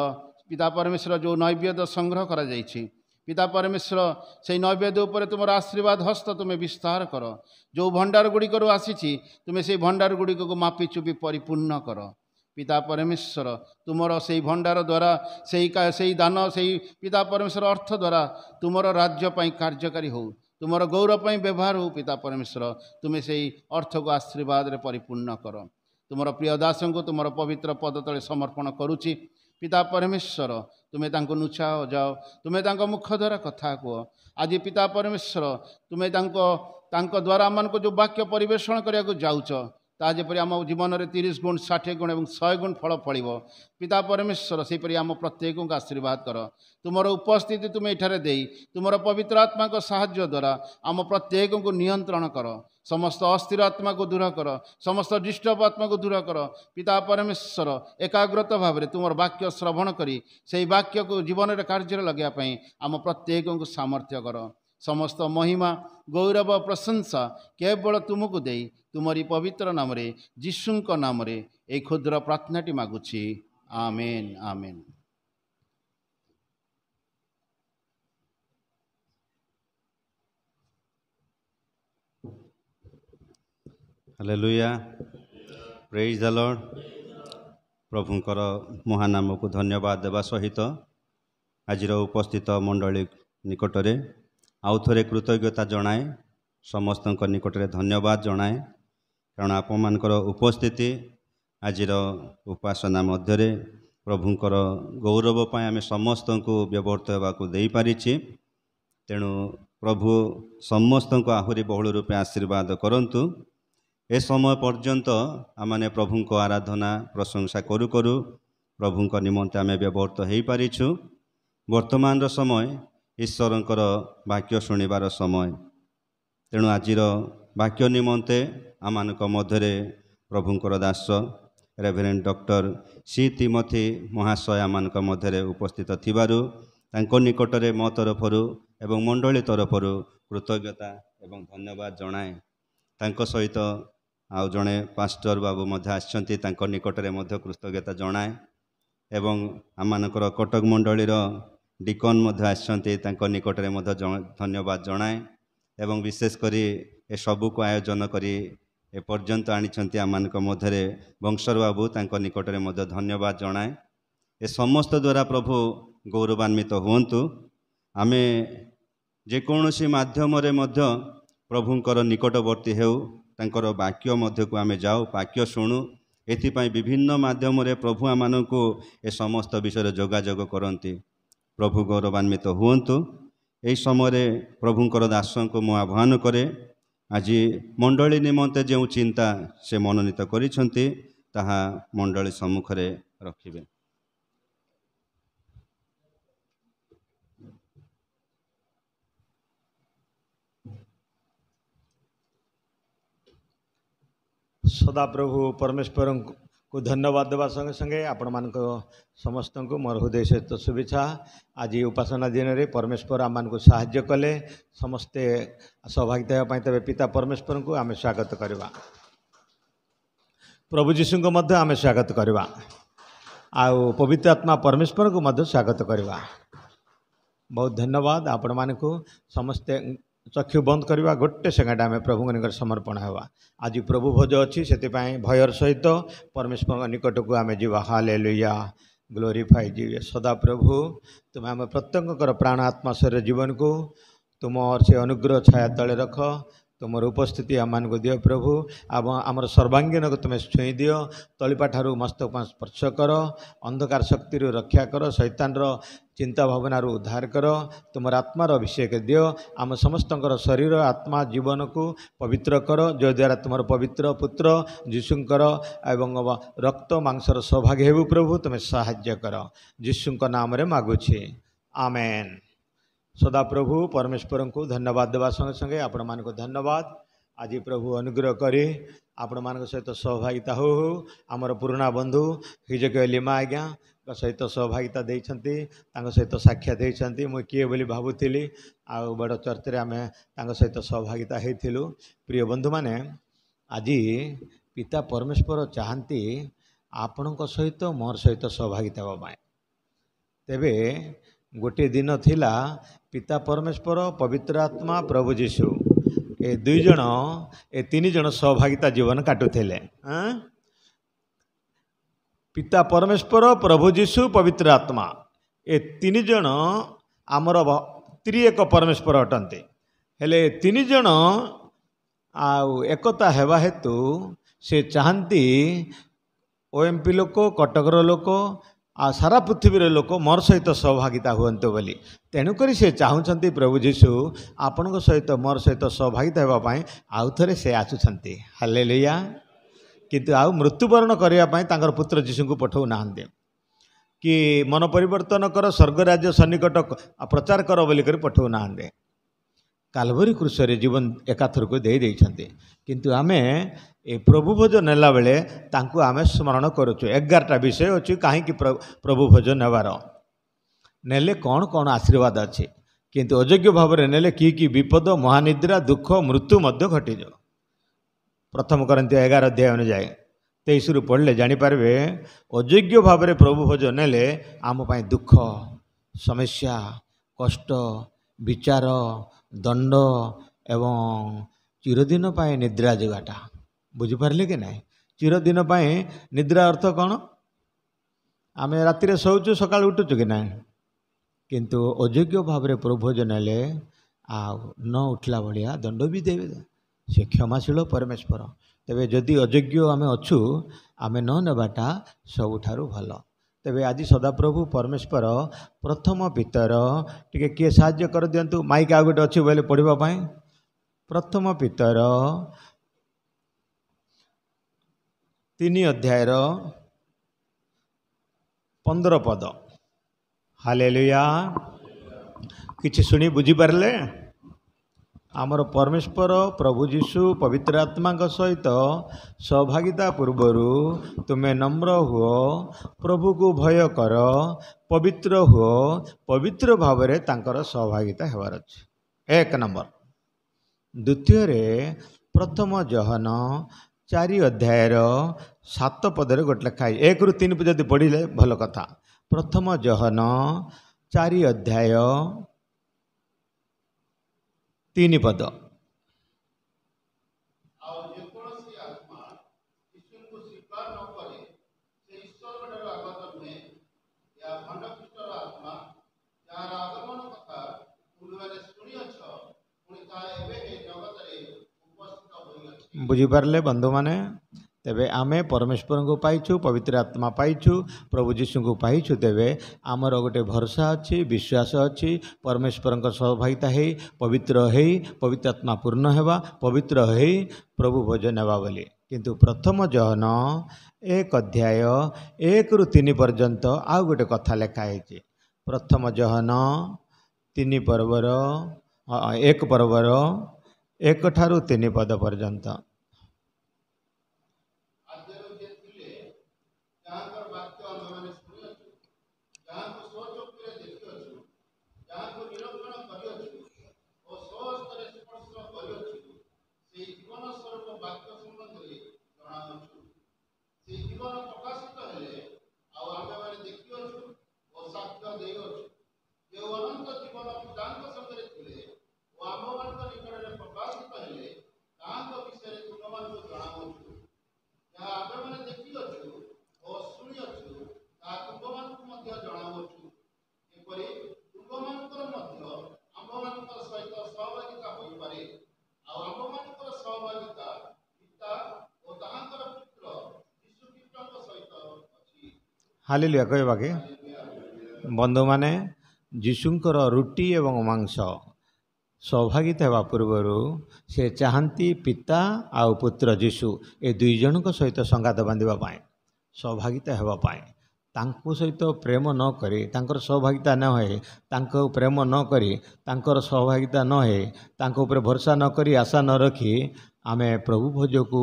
ପିତା ପରମେଶ୍ୱର ଯେଉଁ ନୈବେଦ୍ୟ ସଂଗ୍ରହ କରାଯାଇଛି, ପିତା ପରମେଶ୍ୱର, ସେହି ନୈବେଦ୍ୟ ଉପରେ ତୁମର ଆଶୀର୍ବାଦ ହସ୍ତ ତୁମେ ବିସ୍ତାର କର। ଯେଉଁ ଭଣ୍ଡାର ଗୁଡ଼ିକରୁ ଆସିଛି, ତୁମେ ସେହି ଭଣ୍ଡାର ଗୁଡ଼ିକକୁ ମାପି ଚୁପି ପରିପୂର୍ଣ୍ଣ କର। ପିତା ପରମେଶ୍ୱର, ତୁମର ସେହି ଭଣ୍ଡାର ଦ୍ୱାରା, ସେହି ଦାନ, ସେହି ପିତା ପରମେଶ୍ୱର ଅର୍ଥ ଦ୍ୱାରା ତୁମର ରାଜ୍ୟ ପାଇଁ କାର୍ଯ୍ୟକାରୀ ହେଉ, ତୁମର ଗୌରବ ପାଇଁ ବ୍ୟବହାର ହେଉ। ପିତା ପରମେଶ୍ୱର, ତୁମେ ସେହି ଅର୍ଥକୁ ଆଶୀର୍ବାଦରେ ପରିପୂର୍ଣ୍ଣ କର। ତୁମର ପ୍ରିୟ ଦାସଙ୍କୁ ତୁମର ପବିତ୍ର ପଦ ତଳେ ସମର୍ପଣ କରୁଛି। ପିତା ପରମେଶ୍ୱର, ତୁମେ ତାଙ୍କୁ ନୁଚାଅ ଯାଅ, ତୁମେ ତାଙ୍କ ମୁଖ ଦ୍ୱାରା କଥା କୁହ। ଆଜି ପିତା ପରମେଶ୍ୱର, ତୁମେ ତାଙ୍କ ଦ୍ୱାରା ଆମମାନଙ୍କୁ ଯେଉଁ ବାକ୍ୟ ପରିବେଷଣ କରିବାକୁ ଯାଉଛ, ତାହା ଯେପରି ଆମ ଜୀବନରେ 30 ଗୁଣ, 60 ଗୁଣ ଏବଂ 100 ଗୁଣ ଫଳ ଫଳିବ। ପିତା ପରମେଶ୍ୱର, ସେହିପରି ଆମ ପ୍ରତ୍ୟେକଙ୍କୁ ଆଶୀର୍ବାଦ କର। ତୁମର ଉପସ୍ଥିତି ତୁମେ ଏଠାରେ ଦେଇ ତୁମର ପବିତ୍ର ଆତ୍ମାଙ୍କ ସାହାଯ୍ୟ ଦ୍ୱାରା ଆମ ପ୍ରତ୍ୟେକଙ୍କୁ ନିୟନ୍ତ୍ରଣ କର। ସମସ୍ତ ଅସ୍ଥିର ଆତ୍ମାକୁ ଦୂର କର, ସମସ୍ତ ଡିଷ୍ଟର୍ବ ଆତ୍ମାକୁ ଦୂର କର। ପିତା ପରମେଶ୍ୱର, ଏକାଗ୍ରତ ଭାବରେ ତୁମର ବାକ୍ୟ ଶ୍ରବଣ କରି ସେହି ବାକ୍ୟକୁ ଜୀବନରେ କାର୍ଯ୍ୟରେ ଲଗାଇବା ପାଇଁ ଆମ ପ୍ରତ୍ୟେକଙ୍କୁ ସାମର୍ଥ୍ୟ କର। ସମସ୍ତ ମହିମା, ଗୌରବ, ପ୍ରଶଂସା କେବଳ ତୁମକୁ ଦେଇ ତୁମରି ପବିତ୍ର ନାମରେ, ଯୀଶୁଙ୍କ ନାମରେ ଏହି କ୍ଷୁଦ୍ର ପ୍ରାର୍ଥନାଟି ମାଗୁଛି। ଆମେନ୍, ଆମେନ୍। ହାଲେଲୁୟା, ପ୍ରେଜ୍ ଦ ଲର୍ଡ। ପ୍ରଭୁଙ୍କର ମହାନାମକୁ ଧନ୍ୟବାଦ ଦେବା ସହିତ ଆଜିର ଉପସ୍ଥିତ ମଣ୍ଡଳୀ ନିକଟରେ ଆଉ ଥରେ କୃତଜ୍ଞତା ଜଣାଏ, ସମସ୍ତଙ୍କ ନିକଟରେ ଧନ୍ୟବାଦ ଜଣାଏ, କାରଣ ଆପଣମାନଙ୍କର ଉପସ୍ଥିତି ଆଜିର ଉପାସନା ମଧ୍ୟରେ ପ୍ରଭୁଙ୍କର ଗୌରବ ପାଇଁ ଆମେ ସମସ୍ତଙ୍କୁ ବ୍ୟବହୃତ ହେବାକୁ ଦେଇପାରିଛି। ତେଣୁ ପ୍ରଭୁ ସମସ୍ତଙ୍କୁ ଆହୁରି ବହୁଳ ରୂପେ ଆଶୀର୍ବାଦ କରନ୍ତୁ। ଏ ସମୟ ପର୍ଯ୍ୟନ୍ତ ଆମମାନେ ପ୍ରଭୁଙ୍କ ଆରାଧନା ପ୍ରଶଂସା କରୁ କରୁ ପ୍ରଭୁଙ୍କ ନିମନ୍ତେ ଆମେ ବ୍ୟବହୃତ ହୋଇପାରିଛୁ। ବର୍ତ୍ତମାନର ସମୟ ଈଶ୍ୱରଙ୍କର ବାକ୍ୟ ଶୁଣିବାର ସମୟ। ତେଣୁ ଆଜିର ବାକ୍ୟ ନିମନ୍ତେ ଆମମାନଙ୍କ ମଧ୍ୟରେ ପ୍ରଭୁଙ୍କର ଦାସ ରେଭରେଣ୍ଡ ଡକ୍ଟର ସି ତିମୋଥୀ ମହାଶୟ ଆମମାନଙ୍କ ମଧ୍ୟରେ ଉପସ୍ଥିତ ଥିବାରୁ ତାଙ୍କ ନିକଟରେ ମୋ ତରଫରୁ ଏବଂ ମଣ୍ଡଳୀ ତରଫରୁ କୃତଜ୍ଞତା ଏବଂ ଧନ୍ୟବାଦ ଜଣାଏ। ତାଙ୍କ ସହିତ ଆଉ ଜଣେ ପାଷ୍ଟର ବାବୁ ମଧ୍ୟ ଆସିଛନ୍ତି, ତାଙ୍କ ନିକଟରେ ମଧ୍ୟ କୃତଜ୍ଞତା ଜଣାଏ ଏବଂ ଆମମାନଙ୍କର କଟକ ମଣ୍ଡଳୀର डिकन मध्य आसछन्ति तांको निकटरे मध्य धन्यवाद जणाए एवं विशेष करी ए सबु को आयोजन करी ए पर्यंत आनिछन्ति आमानक मध्यरे वंशर बाबू तांको निकटरे मध्य धन्यवाद जणाए ए समस्त द्वारा प्रभु गौरवान्वित हुअन्तु आमे जेकोसी माध्यम मध्य प्रभुंकर निकटवर्ती हेउ तांकर वाक्य मध्य को आमे जाऊ वाक्य शुणु एथिपाई विभिन्न माध्यम प्रभु आमानकु ए समस्त विषय जोगाजोग करती प्रभु गौरवान्वित हुअन्तु एही समय प्रभुंकर दासन को मु आह्वान करे आज मंडली निमंते जो चिंता से मनोनीत करिसेंति ताहा मंडली सम्मुख रे रखिबे। सदा प्रभु परमेश्वर को धन्यवाद देवा संगे संगे आपण मान समस्त को मोर हृदय सहित शुभेच्छा। आज उपासना दिन में परमेश्वर आम को साहाय्य कले समस्ते सहभागिता होगापी तेज पिता परमेश्वर को आम स्वागत करवा प्रभु जीशु को मध्य आम स्वागत करवा आउ पवित्र आत्मा परमेश्वर को मध्य स्वागत करवा। बहुत धन्यवाद आपण मान को समस्ते चक्षु बंद करवा गोटे सेकेंड आम प्रभु निकट समर्पण होगा। आज प्रभु भोज अच्छी से भयर सहित परमेश्वर निकट को आम जीवा हालेलुया ग्लोरीफाई जी सदा प्रभु तुम आम प्रत्येक प्राण आत्मा शरीर जीवन को तुम से अनुग्रह छाया तले रख तुम उपस्थिति आम को दियो प्रभु आमर सर्वांगीन को तुम छुई दियो तलिपा ठारू मस्तक स्पर्श कर अंधकार शक्ति रक्षा कर शैतान चिंता भावना उद्धार कर तुम आत्मार अभिषेक दियो आम समस्त शरीर आत्मा जीवन को पवित्र कर जो द्वारा तुम पवित्र पुत्र जीशुंकर एवं रक्त मांसर सौभाग्य हेबु प्रभु तुम साहाय्य कर जीशुंक नाम रे मागुछि आमेन। सदा प्रभु परमेश्वर को धन्यवाद देवा संगे संगे आपण मान को धन्यवाद। आज प्रभु अनुग्रह करी आपण मान सहित सहभागिता हो आमर पुराणा बंधु हिजके लिमा आज्ञा सहित सहभागिता देइछन्ति सहित साक्षात देइछन्ति मु किए बोली भाबुथिली आ बड़ चर्च रे आमे सहित सहभागिता हेथिलु। प्रिय बंधु माने आज पिता परमेश्वर चाहती आपणक सहित मोर सहित सहभागिता होबा तेबे गोटे दिन थिला पिता परमेश्वर पवित्र आत्मा प्रभु जीशु ए दुई जन ए तीन जन सहभागिता जीवन काटुथिले। पिता परमेश्वर प्रभु जीशु पवित्र आत्मा ए तीन जन आमर त्रिएक परमेश्वर अटंती हेले तीन जन आउ एकता हेबा हेतु से चाहती ओएमपी लोक कटकर लोक आ सारा पृथ्वी लोक मोर सहित सहभागिता हुअन्तु बोली तेणुक से चाहूँगी प्रभु जीशु आपण सहित मोर सहित सहभागिता होगापी आउ थे से आसुंच हालेलुया किंतु आउ मृत्युवरण करने पुत्र जीशु को पठाऊ ना कि मन परिवर्तन कर स्वर्गराज्य सन्निकट प्रचार कर बोलिक पठाऊ ना कालवरी क्रूसरे जीवन एकाथर को दे किंतु आमे ए प्रभु भोज नेला बेले तांकु आमे स्मरण करुचु 11टा विषय अच्छी कहीं प्रभु भोज नेबार नेले कौन कौन आशीर्वाद अच्छे किंतु अयोग्य भाव में नेले कि विपद महानिद्रा दुख मृत्यु मध्य घटीज। प्रथम कोरिन्थियो 11 अध्याय अनुଯାୟୀ 23 पढ़ले जानीपारे अयोग्य भाव में प्रभु भोज नेले आम पाई दुख समस्या कष्ट विचार दंड एवं चिरदिन पाए निद्रा जगाटा बुझिपारे कि ना चिरदिन पाए निद्रा अर्थ कौन आम राति शोचु सका उठुचु कि ना किंतु अयोग्य भाव में प्रभोज नेले आ न उठला भाया दंड भी देवे से क्षमाशील परमेश्वर तेरे जदि अयोग्य आम अच्छु आम न नेबाटा सबुठारु भल तेरे आज सदाप्रभु परमेश्वर प्रथम पितर टिके किए साहाय्य कर दिंतु माइक आ गोटे अच्छी बोले पढ़ापी प्रथम पितर 3 अध्याय 15 पद हालेलुया किछि सुनी बुझी पारले आमर परमेश्वर प्रभु जीशु पवित्र आत्मा सहित सहभागिता पूर्वरु तुम्हें नम्र हुओ प्रभु को भय कर पवित्र हुओ पवित्र भाव में तांकर सहभागिता हेबार अछि 1 नंबर। द्वितीय रे प्रथम जहन 4 अध्याय 7 पदरे गोटे लिखाई 1 ରୁ 3 जदि पढ़िले भल कथा। प्रथम जहन 4 ଅଧ୍ୟାୟ 3 ପଦ। ଆଉ ଯେକୌଣସି ଆତ୍ମା ଯୀଶୁଙ୍କୁ ସ୍ୱୀକାର ନ କରେ ସେ ଈଶ୍ୱରଙ୍କ ଠାରୁ ଆଗତ ନୁହେଁ। ଏହା ଭଣ୍ଡ ଖ୍ରୀଷ୍ଟର ଆତ୍ମା, ଯାହାର ଆଗମନ କଥା ପୂର୍ବରେ ଶୁଣିଅଛ, ପୁଣି ତାହା ଏବେ ଏ ଜଗତରେ ଉପସ୍ଥିତ ହୋଇଅଛି। ବୁଝିପାରିଲେ ବନ୍ଧୁମାନେ? ତେବେ ଆମେ ପରମେଶ୍ୱରଙ୍କୁ ପାଇଛୁ, ପବିତ୍ର ଆତ୍ମା ପାଇଛୁ, ପ୍ରଭୁ ଯୀଶୁଙ୍କୁ ପାଇଛୁ। ତେବେ ଆମର ଗୋଟେ ଭରସା ଅଛି, ବିଶ୍ୱାସ ଅଛି, ପରମେଶ୍ୱରଙ୍କ ସହଭାଗିତା ହେଇ ପବିତ୍ର ହେଇ ପବିତ୍ର ଆତ୍ମା ପୂର୍ଣ୍ଣ ହେବା, ପବିତ୍ର ହେଇ ପ୍ରଭୁ ଭୋଜ ନେବା ବୋଲି। କିନ୍ତୁ ପ୍ରଥମ ଜହନ 1 ଅଧ୍ୟାୟ 1ରୁ 3 ପର୍ଯ୍ୟନ୍ତ ଆଉ ଗୋଟେ କଥା ଲେଖା ହେଇଛି। ପ୍ରଥମ ଜହନ 1 ପର୍ବର 1 ଠାରୁ 3 ପଦ ପର୍ଯ୍ୟନ୍ତ। ଆଦ୍ୟରୁ ଯେ ଥିଲେ, ଯାହାଙ୍କର ବାକ୍ୟ ଆମ୍ଭେମାନେ ଶୁଣିଅଛୁ, ଯାହାଙ୍କୁ ସ୍ୱଚକ୍ଷୁରେ ଦେଖିଅଛୁ, ଯାହାଙ୍କୁ ନିରୂପଣ କରିଅଛୁ ଓ ସ୍ୱହସ୍ତରେ ସ୍ପର୍ଶ କରିଅଛୁ, ସେହି ଜୀବନ ସ୍ୱରୂପ ବାକ୍ୟ ସମ୍ବନ୍ଧରେ ଜଣାଉଛୁ। ସେହି ଜୀବନ ପ୍ରକାଶିତ ହେଲେ ଆଉ ଆମ୍ଭେମାନେ ଦେଖିଅଛୁ ଓ ସାକ୍ଷ୍ୟ ଦେଇଅଛୁ। ଯେଉଁ ଅନନ୍ତ ଜୀବନ ପିତାଙ୍କ ସଙ୍ଗରେ ଥିଲେ ଓ ଆମ୍ଭମାନଙ୍କ ନିକଟରେ ପ୍ରକାଶିତ ହେଲେ, ତାହାଙ୍କ ବିଷୟରେ ତୁମମାନଙ୍କୁ ଜଣାଉଛୁ। ଯାହା ଆମ୍ଭେମାନେ ଦେଖିଅଛୁ ଓ ଶୁଣିଅଛୁ, ତାହା ତୁମମାନଙ୍କୁ ମଧ୍ୟ ଜଣାଉଛୁ। ଏପରି ତୁମମାନଙ୍କର ମଧ୍ୟ ଆମ୍ଭମାନଙ୍କ ସହିତ ସହଭାଗିତା ହୋଇପାରେ। ଆଉ ଆମ୍ଭମାନଙ୍କର ସହଭାଗିତା ପିତା ଓ ତାହାଙ୍କର ପୁତ୍ର ଯୀଶୁ ଖ୍ରୀଷ୍ଟଙ୍କ ସହିତ ଅଛି। ହାଲେଲୁୟା କହିବା କି ବନ୍ଧୁମାନେ? ଯୀଶୁଙ୍କର ରୁଟି ଏବଂ ମାଂସ ସୌଭାଗିତା ହେବା ପୂର୍ବରୁ ସେ ଚାହାନ୍ତି ପିତା ଆଉ ପୁତ୍ର ଯୀଶୁ ଏ 2 ଜଣଙ୍କ ସହିତ ସଂଘାତ ବାନ୍ଧିବା ପାଇଁ, ସୌଭାଗିତା ହେବା ପାଇଁ। ତାଙ୍କ ସହିତ ପ୍ରେମ ନ କରି, ତାଙ୍କର ସୌଭାଗିତା ନ ହୁଏ, ତାଙ୍କ ପ୍ରେମ ନ କରି, ତାଙ୍କର ସୌଭାଗିତା ନ ହୁଏ, ତାଙ୍କ ଉପରେ ଭରସା ନ କରି, ଆଶା ନ ରଖି ଆମେ ପ୍ରଭୁ ଭୋଜକୁ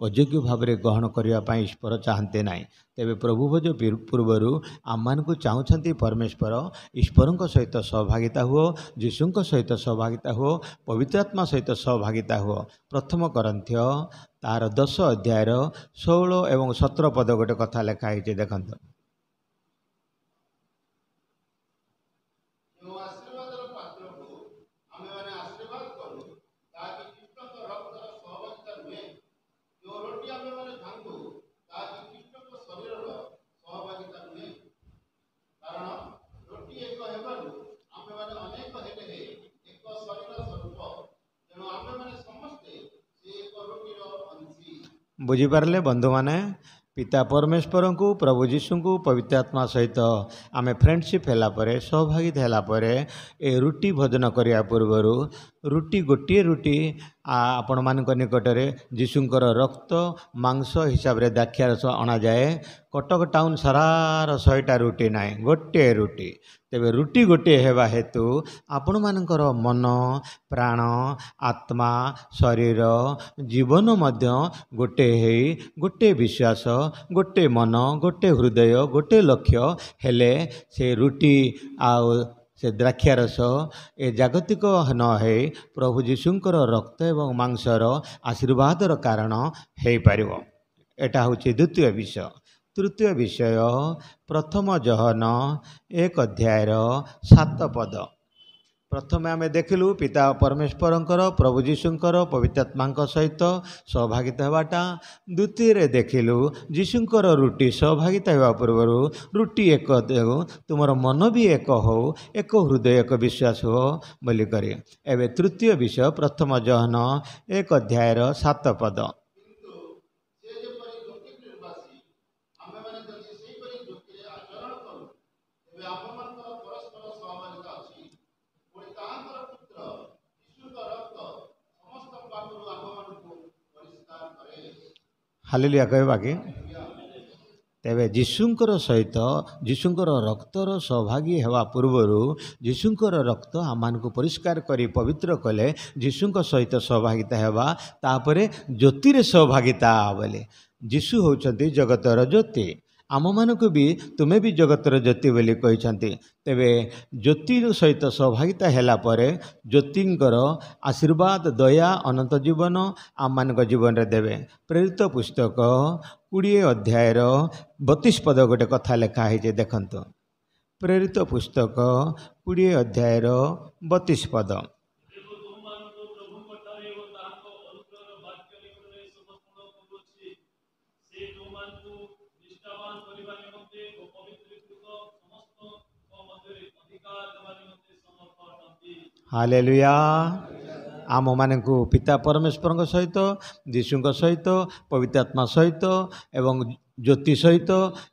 ଅଯୋଗ୍ୟ ଭାବରେ ଗ୍ରହଣ କରିବା ପାଇଁ ଈଶ୍ୱର ଚାହାନ୍ତି ନାହିଁ। ତେବେ ପ୍ରଭୁ ଭୋଜ ପୂର୍ବରୁ ଆମମାନଙ୍କୁ ଚାହୁଁଛନ୍ତି ପରମେଶ୍ୱର ଈଶ୍ୱରଙ୍କ ସହିତ ସହଭାଗିତା ହୁଅ, ଯୀଶୁଙ୍କ ସହିତ ସହଭାଗିତା ହୁଅ, ପବିତ୍ର ଆତ୍ମା ସହିତ ସହଭାଗିତା ହୁଅ। ପ୍ରଥମ କରନ୍ଥୀୟ ତାର 10 ଅଧ୍ୟାୟର 16 ଏବଂ 17 ପଦ ଗୋଟେ କଥା ଲେଖା ହେଇଛି, ଦେଖନ୍ତୁ। ଯେଉଁ ଆଶୀର୍ବାଦର ପାତ୍ରକୁ ଆମେମାନେ ଆଶୀର୍ବାଦ କରୁ, ତାହାକି ଖ୍ରୀଷ୍ଟଙ୍କ ରକ୍ତର ସହଭାଗିତା ନୁହେଁ। ଯେଉଁ ରୋଟି ଆମେମାନେ ଭାଙ୍ଗୁ, ତାହାକି ଖ୍ରୀଷ୍ଟଙ୍କ ଶରୀରର ସହଭାଗିତା ନୁହେଁ। କାରଣ ରୋଟି ଏକ ହେବାରୁ ଆମେମାନେ ଅନେକ ହେଲେ ଏକ ଶରୀର ସ୍ୱରୂପ। ତେଣୁ ଆମେମାନେ ସମସ୍ତେ ସେ ଏକ ରୋଟିର ଅଂଶୀ। ବୁଝିପାରିଲେ ବନ୍ଧୁମାନେ? ପିତା ପରମେଶ୍ୱରଙ୍କୁ, ପ୍ରଭୁ ଯୀଶୁଙ୍କୁ, ପବିତ୍ର ଆତ୍ମା ସହିତ ଆମେ ଫ୍ରେଣ୍ଡସିପ୍ ହେଲା ପରେ, ସହଭାଗିତା ହେଲା ପରେ, ଏ ରୁଟି ଭୋଜନ କରିବା ପୂର୍ବରୁ ରୁଟି ଗୋଟିଏ ରୁଟି ଆପଣମାନଙ୍କ ନିକଟରେ ଯୀଶୁଙ୍କର ରକ୍ତ ମାଂସ ହିସାବରେ ଦାକ୍ଷାରସ ଅଣାଯାଏ। କଟକ ଟାଉନ ସାରାର 100ଟା ରୁଟି ନାହିଁ, ଗୋଟିଏ ରୁଟି। ତେବେ ରୁଟି ଗୋଟିଏ ହେବା ହେତୁ ଆପଣମାନଙ୍କର ମନ, ପ୍ରାଣ, ଆତ୍ମା, ଶରୀର, ଜୀବନ ମଧ୍ୟ ଗୋଟିଏ ହେଇ, ଗୋଟିଏ ବିଶ୍ୱାସ, ଗୋଟିଏ ମନ, ଗୋଟିଏ ହୃଦୟ, ଗୋଟିଏ ଲକ୍ଷ୍ୟ ହେଲେ ସେ ରୁଟି ଆଉ ସେ ଦ୍ରାକ୍ଷାରସ ଏ ଜାଗତିକ ନ ହେଇ ପ୍ରଭୁ ଯୀଶୁଙ୍କର ରକ୍ତ ଏବଂ ମାଂସର ଆଶୀର୍ବାଦର କାରଣ ହେଇପାରିବ। ଏଟା ହେଉଛି ଦ୍ୱିତୀୟ ବିଷୟ। ତୃତୀୟ ବିଷୟ, ପ୍ରଥମ ଜହନ 1 ଅଧ୍ୟାୟର 7 ପଦ। ପ୍ରଥମେ ଆମେ ଦେଖିଲୁ ପିତା ପରମେଶ୍ୱରଙ୍କର, ପ୍ରଭୁ ଯୀଶୁଙ୍କର, ପବିତ୍ର ଆତ୍ମାଙ୍କ ସହିତ ସହଭାଗିତା ହେବାଟା। ଦ୍ୱିତୀୟରେ ଦେଖିଲୁ ଯୀଶୁଙ୍କର ରୁଟି ସହଭାଗିତା ହେବା ପୂର୍ବରୁ ରୁଟି ଏକ ଦେଉ, ତୁମର ମନ ବି ଏକ ହଉ, ଏକ ହୃଦୟ, ଏକ ବିଶ୍ୱାସ ହୁଅ ବୋଲି କରି। ଏବେ ତୃତୀୟ ବିଷୟ, ପ୍ରଥମ ଜହନ 1 ଅଧ୍ୟାୟର 7 ପଦ। କିନ୍ତୁ ସେ ଯେପରି ଜ୍ୟୋତି ନିର୍ବାସୀ, ଆମେମାନେ ଯଦି ସେହିପରି ଜ୍ୟୋତିରେ ଆଚରଣ କରୁ, ତେବେ ଆମମାନଙ୍କର ପରସ୍ପର ସହଭାଗିତା ଅଛି। ପୁଣି ତାହାଙ୍କର ପୁତ୍ର ଯୀଶୁଙ୍କ ରକ୍ତ ସମସ୍ତ ପାପରୁ ଆମମାନଙ୍କୁ ପରିଷ୍କାର କରେ। ହାଲେଲୁୟା କହିବା କି? ତେବେ ଯୀଶୁଙ୍କର ସହିତ ଯୀଶୁଙ୍କର ରକ୍ତର ସହଭାଗୀ ହେବା ପୂର୍ବରୁ ଯୀଶୁଙ୍କର ରକ୍ତ ଆମମାନଙ୍କୁ ପରିଷ୍କାର କରି ପବିତ୍ର କଲେ ଯୀଶୁଙ୍କ ସହିତ ସହଭାଗିତା ହେବା। ତାପରେ ଜ୍ୟୋତିରେ ସହଭାଗିତା ବୋଲି। ଯୀଶୁ ହେଉଛନ୍ତି ଜଗତର ଜ୍ୟୋତି, ଆମମାନଙ୍କୁ ବି ତୁମେ ବି ଜଗତର ଜ୍ୟୋତି ବୋଲି କହିଛନ୍ତି। ତେବେ ଜ୍ୟୋତି ସହିତ ସହଭାଗିତା ହେଲା ପରେ ଜ୍ୟୋତିଙ୍କର ଆଶୀର୍ବାଦ, ଦୟା, ଅନନ୍ତ ଜୀବନ ଆମମାନଙ୍କ ଜୀବନରେ ଦେବେ। ପ୍ରେରିତ ପୁସ୍ତକ 20 ଅଧ୍ୟାୟର 32 ପଦ ଗୋଟେ କଥା ଲେଖା ହେଇଛି, ଦେଖନ୍ତୁ। ପ୍ରେରିତ ପୁସ୍ତକ 20 ଅଧ୍ୟାୟର 32 ପଦ। ହାଲେଲୁୟା। ଆମମାନଙ୍କୁ ପିତା ପରମେଶ୍ୱରଙ୍କ ସହିତ, ଯୀଶୁଙ୍କ ସହିତ, ପବିତ୍ର ଆତ୍ମା ସହିତ ଏବଂ ଜ୍ୟୋତି ସହିତ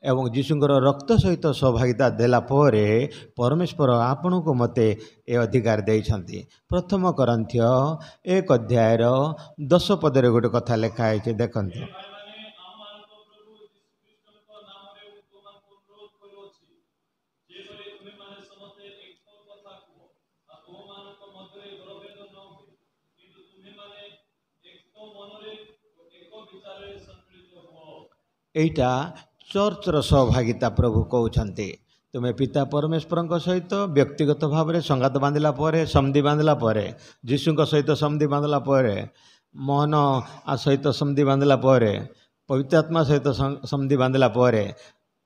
ଏବଂ ଯୀଶୁଙ୍କର ରକ୍ତ ସହିତ ସହଭାଗିତା ଦେଲା ପରେ ପରମେଶ୍ୱର ଆପଣଙ୍କୁ ମୋତେ ଏ ଅଧିକାର ଦେଇଛନ୍ତି। ପ୍ରଥମ କରନ୍ଥୀୟ 1 ଅଧ୍ୟାୟର 10 ପଦରେ ଗୋଟେ କଥା ଲେଖା ହେଇଛି, ଦେଖନ୍ତୁ। ଏଇଟା ଚର୍ଚ୍ଚର ସହଭାଗିତା ପ୍ରଭୁ କହୁଛନ୍ତି। ତୁମେ ପିତା ପରମେଶ୍ୱରଙ୍କ ସହିତ ବ୍ୟକ୍ତିଗତ ଭାବରେ ସଂଗାତ ବାନ୍ଧିଲା ପରେ, ସନ୍ଧି ବାନ୍ଧିଲା ପରେ, ଯୀଶୁଙ୍କ ସହିତ ସନ୍ଧି ବାନ୍ଧିଲା ପରେ, ମୋହନ ସହିତ ସନ୍ଧି ବାନ୍ଧିଲା ପରେ, ପବିତ୍ର ଆତ୍ମା ସହିତ ସନ୍ଧି ବାନ୍ଧିଲା ପରେ,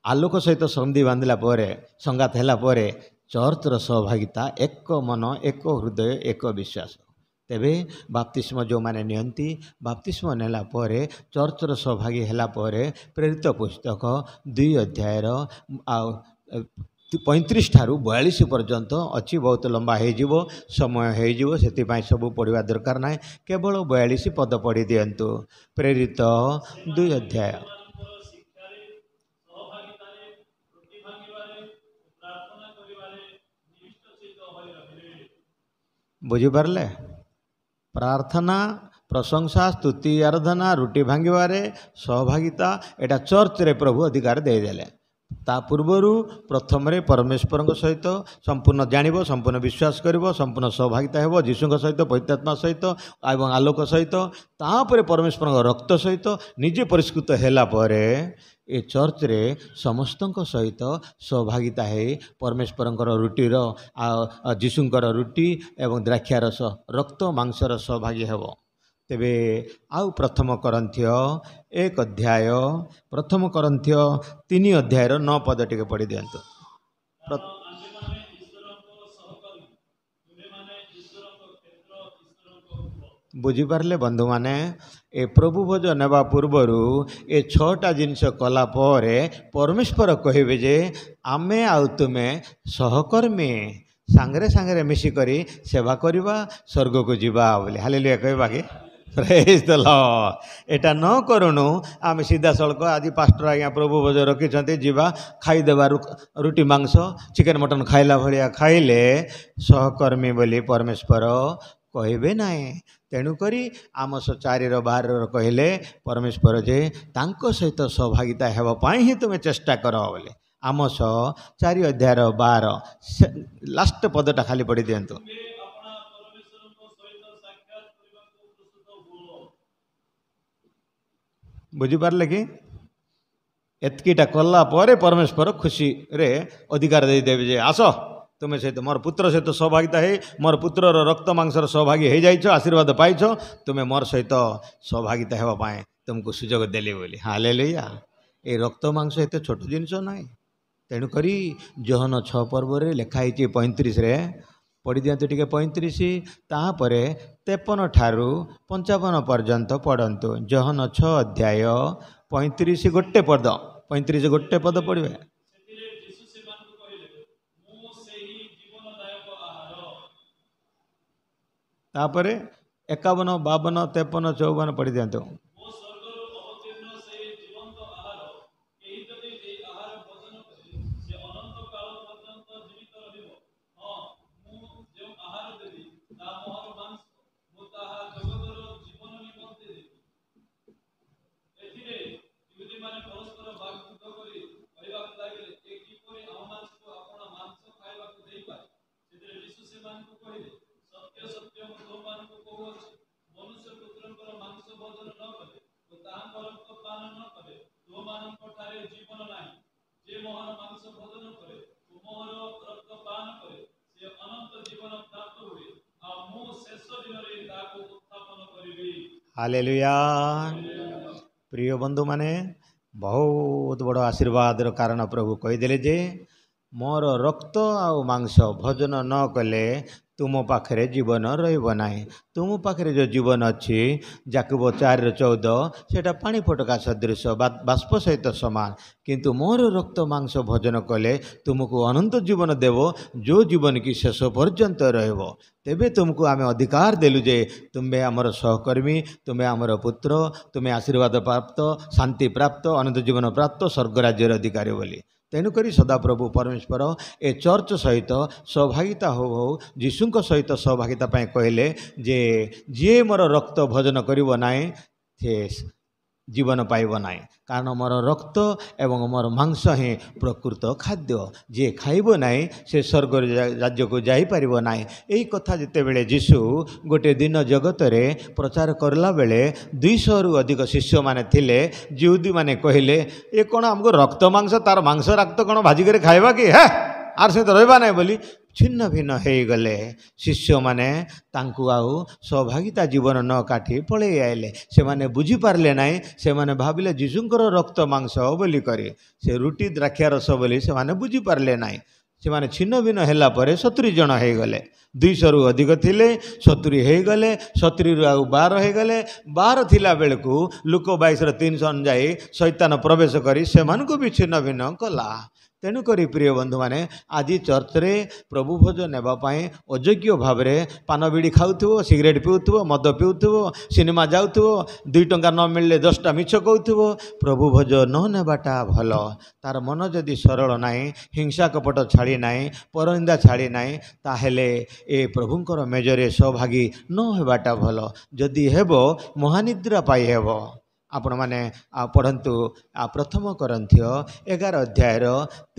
ଆଲୋକ ସହିତ ସନ୍ଧି ବାନ୍ଧିଲା ପରେ, ସଂଗାତ ହେଲା ପରେ ଚର୍ଚ୍ଚର ସହଭାଗିତା ଏକ ମନ, ଏକ ହୃଦୟ, ଏକ ବିଶ୍ୱାସ। ତେବେ ବାପ୍ତିସ୍ମ ଯେଉଁମାନେ ନିଅନ୍ତି, ବାପ୍ତିସ୍ମ ନେଲା ପରେ ଚର୍ଚ୍ଚର ସହଭାଗୀ ହେଲା ପରେ ପ୍ରେରିତ ପୁସ୍ତକ 2 ଅଧ୍ୟାୟର 35 ଠାରୁ 42 ପର୍ଯ୍ୟନ୍ତ ଅଛି। ବହୁତ ଲମ୍ବା ହେଇଯିବ, ସମୟ ହେଇଯିବ, ସେଥିପାଇଁ ସବୁ ପଢ଼ିବା ଦରକାର ନାହିଁ। କେବଳ 42 ପଦ ପଢ଼ି ଦିଅନ୍ତୁ। ପ୍ରେରିତ 2 ଅଧ୍ୟାୟ। ବୁଝିପାରିଲେ? ପ୍ରାର୍ଥନା, ପ୍ରଶଂସା, ସ୍ତୁତି, ଆରାଧନା, ରୁଟି ଭାଙ୍ଗିବାରେ ସହଭାଗିତା, ଏଇଟା ଚର୍ଚ୍ଚରେ ପ୍ରଭୁ ଅଧିକାର ଦେଇଦେଲେ। ତା ପୂର୍ବରୁ ପ୍ରଥମରେ ପରମେଶ୍ୱରଙ୍କ ସହିତ ସମ୍ପୂର୍ଣ୍ଣ ଜାଣିବ, ସମ୍ପୂର୍ଣ୍ଣ ବିଶ୍ୱାସ କରିବ, ସମ୍ପୂର୍ଣ୍ଣ ସହଭାଗିତା ହେବ ଯୀଶୁଙ୍କ ସହିତ, ପବିତ୍ର ଆତ୍ମା ସହିତ ଏବଂ ଆଲୋକ ସହିତ। ତାପରେ ପରମେଶ୍ୱରଙ୍କ ରକ୍ତ ସହିତ ନିଜେ ପରିଷ୍କୃତ ହେଲା ପରେ ଏ ଚର୍ଚ୍ଚରେ ସମସ୍ତଙ୍କ ସହିତ ସହଭାଗିତା ହେଇ ପରମେଶ୍ୱରଙ୍କର ରୁଟିର, ଯୀଶୁଙ୍କର ରୁଟି ଏବଂ ଦ୍ରାକ୍ଷାରସ, ରକ୍ତ ମାଂସର ସହଭାଗୀ ହେବ। ତେବେ ଆଉ ପ୍ରଥମ କରନ୍ଥୀୟ 1 ଅଧ୍ୟାୟ, ପ୍ରଥମ କରନ୍ଥୀୟ 3 ଅଧ୍ୟାୟର 9 ପଦ ଟିକେ ପଢ଼ି ଦିଅନ୍ତୁ। ବୁଝିପାରିଲେ ବନ୍ଧୁମାନେ? ଏ ପ୍ରଭୁ ଭୋଜ ନେବା ପୂର୍ବରୁ ଏ 6ଟା ଜିନିଷ କଲା ପରେ ପରମେଶ୍ୱର କହିବେ ଯେ ଆମେ ଆଉ ତୁମେ ସହକର୍ମୀ, ସାଙ୍ଗରେ ସାଙ୍ଗରେ ମିଶିକରି ସେବା କରିବା, ସ୍ୱର୍ଗକୁ ଯିବା ବୋଲି। ହାଲେଲୁୟା କହିବା କି? ପ୍ରେଜ୍ ଦ ଲର୍ଡ। ଏଟା ନ କରୁଣୁ ଆମେ ସିଧାସଳଖ ଆଜି ପାଷ୍ଟର ଆଜ୍ଞା ପ୍ରଭୁ ଭୋଜ ରଖିଛନ୍ତି, ଯିବା ଖାଇଦେବା ରୁଟି ମାଂସ, ଚିକେନ ମଟନ ଖାଇଲା ଭଳିଆ ଖାଇଲେ ସହକର୍ମୀ ବୋଲି ପରମେଶ୍ୱର କହିବେ ନାହିଁ। ତେଣୁକରି ଆମସ 4ର 12 କହିଲେ ପରମେଶ୍ୱର ଯେ ତାଙ୍କ ସହିତ ସହଭାଗିତା ହେବା ପାଇଁ ହିଁ ତୁମେ ଚେଷ୍ଟା କର ବୋଲି। ଆମସ 4 ଅଧ୍ୟାୟର 12 ଲାଷ୍ଟ ପଦଟା ଖାଲି ପଢ଼ି ଦିଅନ୍ତୁ। ବୁଝିପାରିଲେ କି? ଏତିକିଟା କଲା ପରେ ପରମେଶ୍ୱର ଖୁସିରେ ଅଧିକାର ଦେଇଦେବେ ଯେ ଆସ ତୁମେ ସହିତ ମୋର ପୁତ୍ର ସହିତ ସହଭାଗିତା ହେଇ, ମୋର ପୁତ୍ରର ରକ୍ତ ମାଂସର ସହଭାଗୀ ହେଇଯାଇଛ, ଆଶୀର୍ବାଦ ପାଇଛ, ତୁମେ ମୋର ସହିତ ସହଭାଗିତା ହେବା ପାଇଁ ତୁମକୁ ସୁଯୋଗ ଦେଲି ବୋଲି। ହାଲେଲୁୟା। ଏ ରକ୍ତ ମାଂସ ଏତେ ଛୋଟ ଜିନିଷ ନାହିଁ। ତେଣୁକରି ଯୋହନ 6 ପର୍ବରେ ଲେଖା ହେଇଛି 35ରେ, ପଢ଼ି ଦିଅନ୍ତୁ ଟିକେ 35, ତାପରେ 53 ଠାରୁ 55 ପର୍ଯ୍ୟନ୍ତ ପଢ଼ନ୍ତୁ। ଯୋହନ 6 ଅଧ୍ୟାୟ 35 ଗୋଟେ ପଦ, 35 ଗୋଟେ ପଦ ପଢ଼ିବେ। ତାପରେ 51, 52, 53, 54 ପଢ଼ି ଦିଅନ୍ତୁ। ହାଲେଲୁୟା। ପ୍ରିୟ ବନ୍ଧୁମାନେ, ବହୁତ ବଡ଼ ଆଶୀର୍ବାଦର କାରଣ ପ୍ରଭୁ କହିଦେଲେ ଯେ मोर रक्त आउ मांस भोजन न कले तुम पाखे जीवन रही तुम पाखे जो जीवन अच्छी याकूब 4:14 सेटा पानी फटका सदृश बाष्प सहित समान किंतु मोर रक्त मांस भोजन कले तुमको अनंत जीवन देव जो जीवन की शेष पर्यंत रहिब तेबे तुमको आम अधिकार देलु जे तुम्हें आमर सहकर्मी तुम्हें आमर पुत्र तुम्हें आशीर्वाद प्राप्त शांति प्राप्त अनंत जीवन प्राप्त स्वर्गराज्यर अधिकारी बोली तेणुक सदाप्रभु परमेश्वर ए चर्च सहित सहभागिता हो जीशुक सहित सहभागिता कहले जे जी मोर रक्त भोजन करिब नाई से जीवन पाइब नाई कारण मोर रक्त एवं मोर मांस ही प्रकृत खाद्य जी खाइब नाई से स्वर्ग राज्य को जापर नाई यही कथा जिते बेले जीशु गोटे दिन जगत रे प्रचार करला बेले 200 रु अधिक शिष्य माने थिले जिहुदी माने कहले ये कौन आमको रक्त मांस तार मांस रक्त कौन भाजिक खाइबा कि है आर सहित रहा ना बोली छिन्न भिन्न हो गले शिष्य माने तांकु आउ सहभागिता जीवन न काटी पलि आइले से माने बुझी पारले नाई से माने भाविले जीशुंकर रक्त मांस बोली करी से रुटी द्राक्षा रस बोली से माने बुझी पारले नाई से माने छिन्न भिन्न हैला परे 70 जन हो गले 200 रु अधिक थिले 70 हो गले 70 रु आउ 12 हो गले 12 थिला बेलकू लुक 22 रो 300 जाई शैतान प्रवेश करी से मानकु भी छिन्न भिन्न कला तेणुक प्रिय बंधु मैंने आज चर्च रे प्रभु भोज नापी अयोग्य भाव में पान बीड़ी खाऊ सिगरेट पीऊब मद पीऊब सिनेमा जाऊ 2 टंका न मिलले 10टा मिछ कहूब प्रभु भोज न नेबाटा भल तार मन जदि सरल नाई हिंसा कपट छाड़ी नाई परनिंदा छाड़ी नाई ताहेले ए प्रभुंकर मेजरे सहभागी न हेबाटा भल जदि हेबो महानिद्रा पाई हेबो आपण मैंने पढ़ंतु प्रथम करंथियो 11 अध्यायर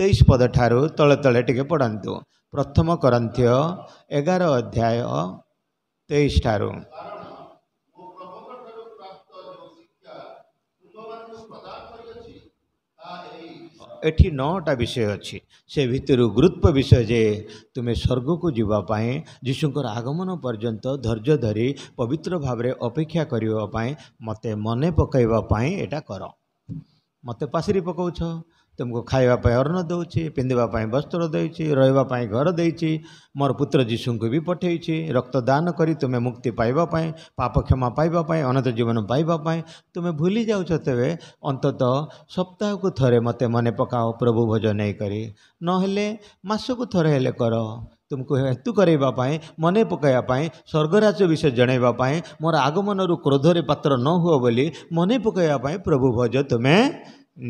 23 पद ठारू तले तले टिके पढ़ंतु प्रथम करंथियो 11 अध्याय 23 ठारू एठी 9टा विषय अच्छी से भितर गुरुत्व विषय जे तुम्हें स्वर्ग को जीवाई जीशुंकर आगमन पर्यंत धैर्य धरी पवित्र भाव में अपेक्षा करने मते मने पकईवाई एटा कर मते पासरी पकाउछ तुमको खावाई अन्न दौची पिंधापी वस्त्र देची रही घर देची मोर पुत्र जीशु को भी पठेची रक्तदान करी तुम्हें मुक्ति पाइबापी पाप क्षमा पाइबापी अनंत जीवन पाइबापी तुम्हें भूली जाऊछ तेरे अंतत सप्ताह को थरे मते मने पकाओ प्रभु भोज नहीं करी नहेले मासको थरे हेले कर तुमको हेतु करवाई मने पकईवाई स्वर्गराज्य विषय जनवाई मोर आगमन रु क्रोधरे पात्र न हुआ बोली मने पकईवाई प्रभु भोज तुम्हें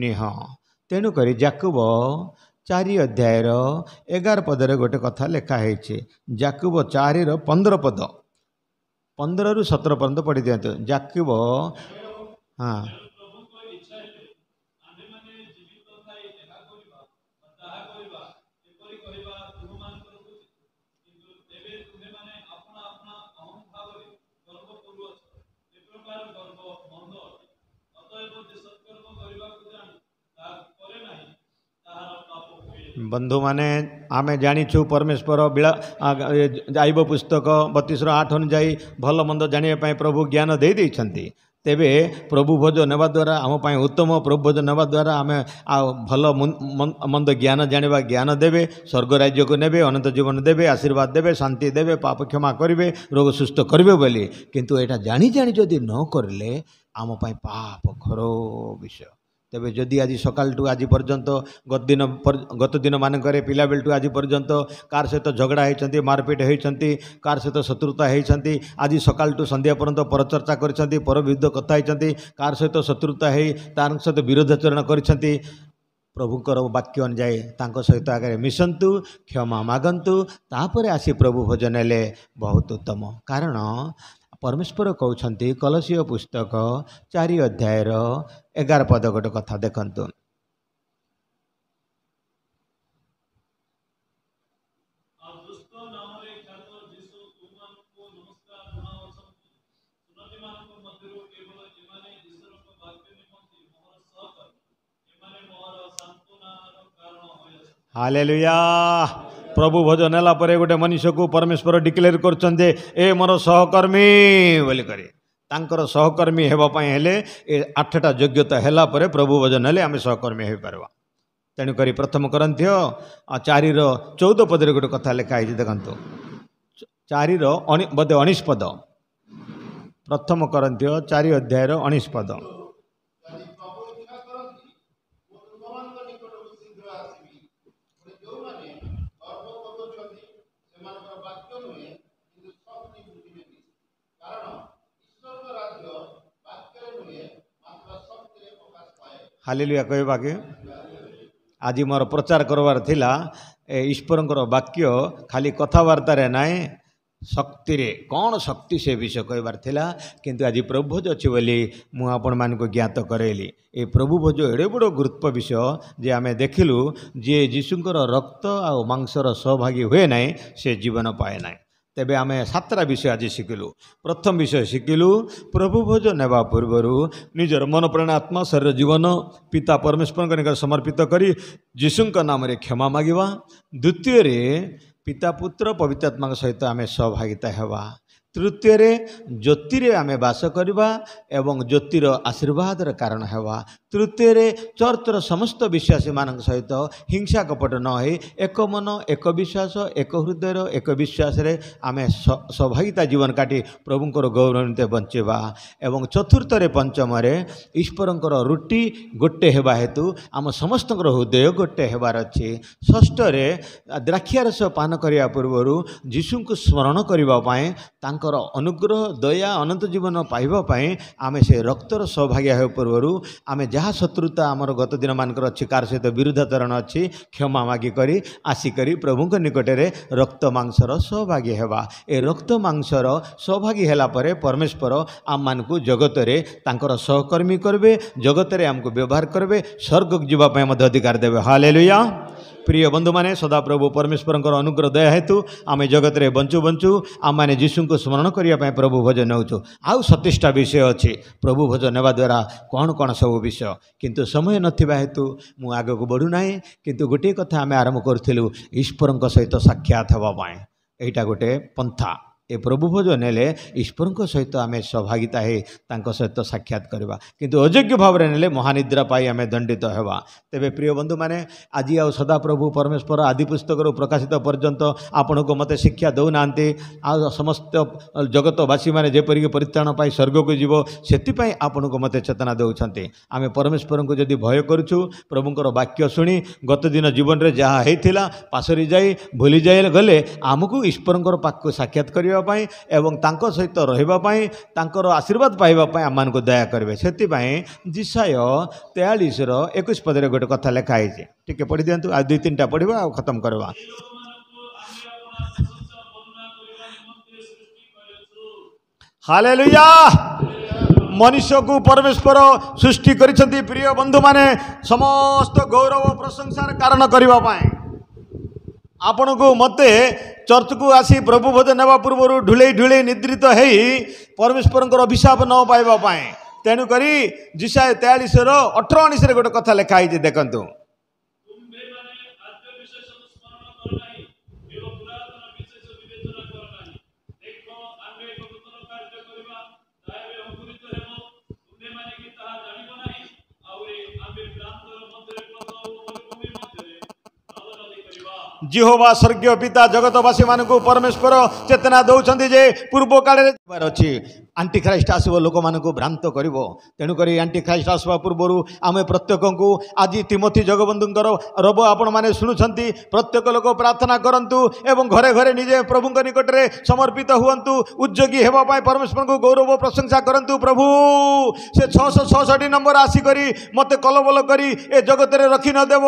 निह तेणुक याकूब 4 अध्यायर 11 पदरे गोटे कथा लिखाई याकूब 4:15 पद 15 रु 17 पर्यंत पढ़ी दिखाँ याकूब हाँ बंधु माने आमे जानीछु परमेश्वर बिला आईब पुस्तक 32:8 अनुजाई भल मंद जानिया प्रभु ज्ञान दे देइछंती तेबे प्रभु भोज नेबा द्वारा आम पाई उत्तम प्रभु भोज नेबा द्वारा आम भल मंद ज्ञान जानिबा ज्ञान देवे स्वर्ग राज्य को नेबे अनंत जीवन देवे आशीर्वाद देवे शांति देवे पाप क्षमा करेंगे रोग सुस्थ करेंगे बोली किंतु एटा जानी जानी जदि न करले आम पाई पाप घोर विषय तेबे जदि आज सकाल टू आज पर्यंत गत दिन मानक पिला बेल टू आज पर्यंत कार सहित झगड़ा होती मारपिट होती कार सहित शत्रुता होती आज सकाल टू संध्या पर्यंत परचर्चा कर पर विरुद्ध कथा होती कार सहित शत्रुता हो तार सहित विरोधाचरण कर प्रभुकर वाक्य अनुजाई सहित आगे मिशंतु क्षमा मागंतु तापर आसी प्रभु भोजन नेले बहुत उत्तम कारण परमेश्वर कहते कलसीय पुस्तक 4 अध्यायर 11 पद गोटे कथा देखंतु हालेलुया प्रभु भोज नेला परे गोटे मनुष्य को परमेश्वर डिक्लेयर करछन्ते ए मोर सहकर्मी बोली करे तांकर सहकर्मी हेबा पई हेले ए 8टा योग्यता हेला परे प्रभु भोज नेले आमे सहकर्मी हे परबा तेणुक प्रथम करंथ्य 4:14 पदे गोटे कथा लिखाई देखु 4 बोधे 19 पद प्रथम करंथ्य 4 अध्याय 19 पद हालेलुया कहवा कि आज मोर प्रचार करवार थिला ईश्वरंकर वाक्य खाली कथबार्तार नाए शक्ति रे कौन शक्ति से विषय कहबार थिला किंतु आज प्रभु भोज अच्छी बोली मु आपण मानक ज्ञात करेली ए प्रभु भोज एड़े बड़ गुरुत्व विषय जे आमे देखिलु जे यीशुंकर रक्त आ मांसर सहभागी हुए नाई से जीवन पाए नाई तेबे आमे 7टा विषय आज शिखिलु प्रथम विषय शिखिलु प्रभु भोज नेबा पूर्वर निजर मन प्राण आत्मा शरीर जीवन पिता परमेश्वर निकट समर्पित करी यीशुंक नाम रे क्षमा मागिबा द्वितीय रे पिता पुत्र पवित्र आत्मा सहित आमे सहभागिता हेबा तृतीय रे ज्योति रे आमे वास करबा एवं ज्योतिर आशीर्वाद कारण हेबा तृतीय रे चर्चर समस्त विश्वासी मानक सहित हिंसा कपट न हो एक मन एक विश्वास एक हृदय एक विश्वास रे आमे सहभागिता जीवन काटी प्रभुंकर गौरवान्वित बंचेबा एवं चतुर्थ रे पंचम रे ईश्वरंकर रुटी गोटे हेबा हेतु आम समस्तंकर हृदय गोटे हेबार अछि षष्ठ रे द्राक्षारस पान करिया पूर्व यीशु को स्मरण करिबा पय तांकर अनुग्रह दया अनंत जीवन पाइबा पय आमे से रक्तर सहभागी हो पूर्व आमे जहाँ शत्रुता आमर गत दिन मानकर अच्छी कार सहित विरुद्धाचरण अच्छी क्षमा मागी करी आसिकरी प्रभुंक निकटरे रक्त मांसर सहभागी हेबा ए रक्त मांसर सहभागी हेला परे परमेश्वर आम मानकु जगत रे तांकर सहकर्मी करबे जगत रे हमको व्यवहार करबे स्वर्ग जीवा पय मध्य अधिकार देबे हालेलुया प्रिय बंधु माने सदा प्रभु परमेश्वर अनुग्रह दया हेतु आमे जगत रे बंचु बंचु आम माने यीशु को स्मरण करिया पय प्रभु भोज नौचु आउ 27टा विषय अछि प्रभु भोज नेबा द्वारा कौन कौन सब विषय किंतु समय नथिबा हेतु मु आगे को बढ़ू नाही किंतु गोटे कथा आमे आरंभ करथिलु ईश्वरंक सहित साक्षात हेबा पय एटा गोटे पंथा ए प्रभु भोज नेले ईश्वर सहित आम सहभागिता है सहित साक्षात करवा किंतु अयोग्य भाव में नेले महानिद्रा पाई आम दंडित होगा तेबे प्रिय बंधु मैंने आज आ सदा प्रभु परमेश्वर आदि पुस्तक प्रकाशित पर्यंत आपण को मत शिक्षा दौना आ समस्त जगतवासी मैंने जेपरिक परित्राण पाई स्वर्ग को जीव से आपण को मत चेतना दौरान आम परमेश्वर को जदि भय करुचु प्रभुंर वाक्य शुणी गत दिन जीवन में जहाँ होता पासरी जाई भूली जाए गले आमको ईश्वर पाक को साक्षात करने एवं तांको सहित रहिबापाई तांकर आशीर्वाद पाइबापाई आम को दया करेंगे से जिसाय 43:21 पद गोटे कथा लिखाई टे पढ़ी दिंतु आ 2-3टा पढ़ा आ खत्म करवा हालेलुया मनुष्य को परमेश्वर सृष्टि करिसेंती प्रिय बंधु माने समस्त गौरव प्रशंसार कारण करने आपण को मते चर्च को आसी प्रभु भोज नेबा पूर्व ढुले ढुले निद्रित है परमेश्वर अभिशाप न पाइबा तेणुक जिसाय 43:18-19 गोटे कथा लिखाई देखंतु जिहोवा स्वर्गीय पिता जगतवासी मानक परमेश्वर चेतना दौरान जे पूर्व काल अच्छी आंटी ख्राइस्ट आसव लोक मान भ्रांत कर तेणुक आंटी ख्राइस्ट आसवा पूर्व आम प्रत्येक को आज तिमोथी जगबंधुंकर रब आपण मैंने शुणुंट प्रत्येक लोक प्रार्थना करंतु एवं घरे घरे निजे प्रभु निकट में समर्पित हुंतु उद्योगी होगापाई परमेश्वर को गौरव प्रशंसा करंतु प्रभु से 666 नंबर आसिक मत कलबल करी ए जगत में रखी नदेव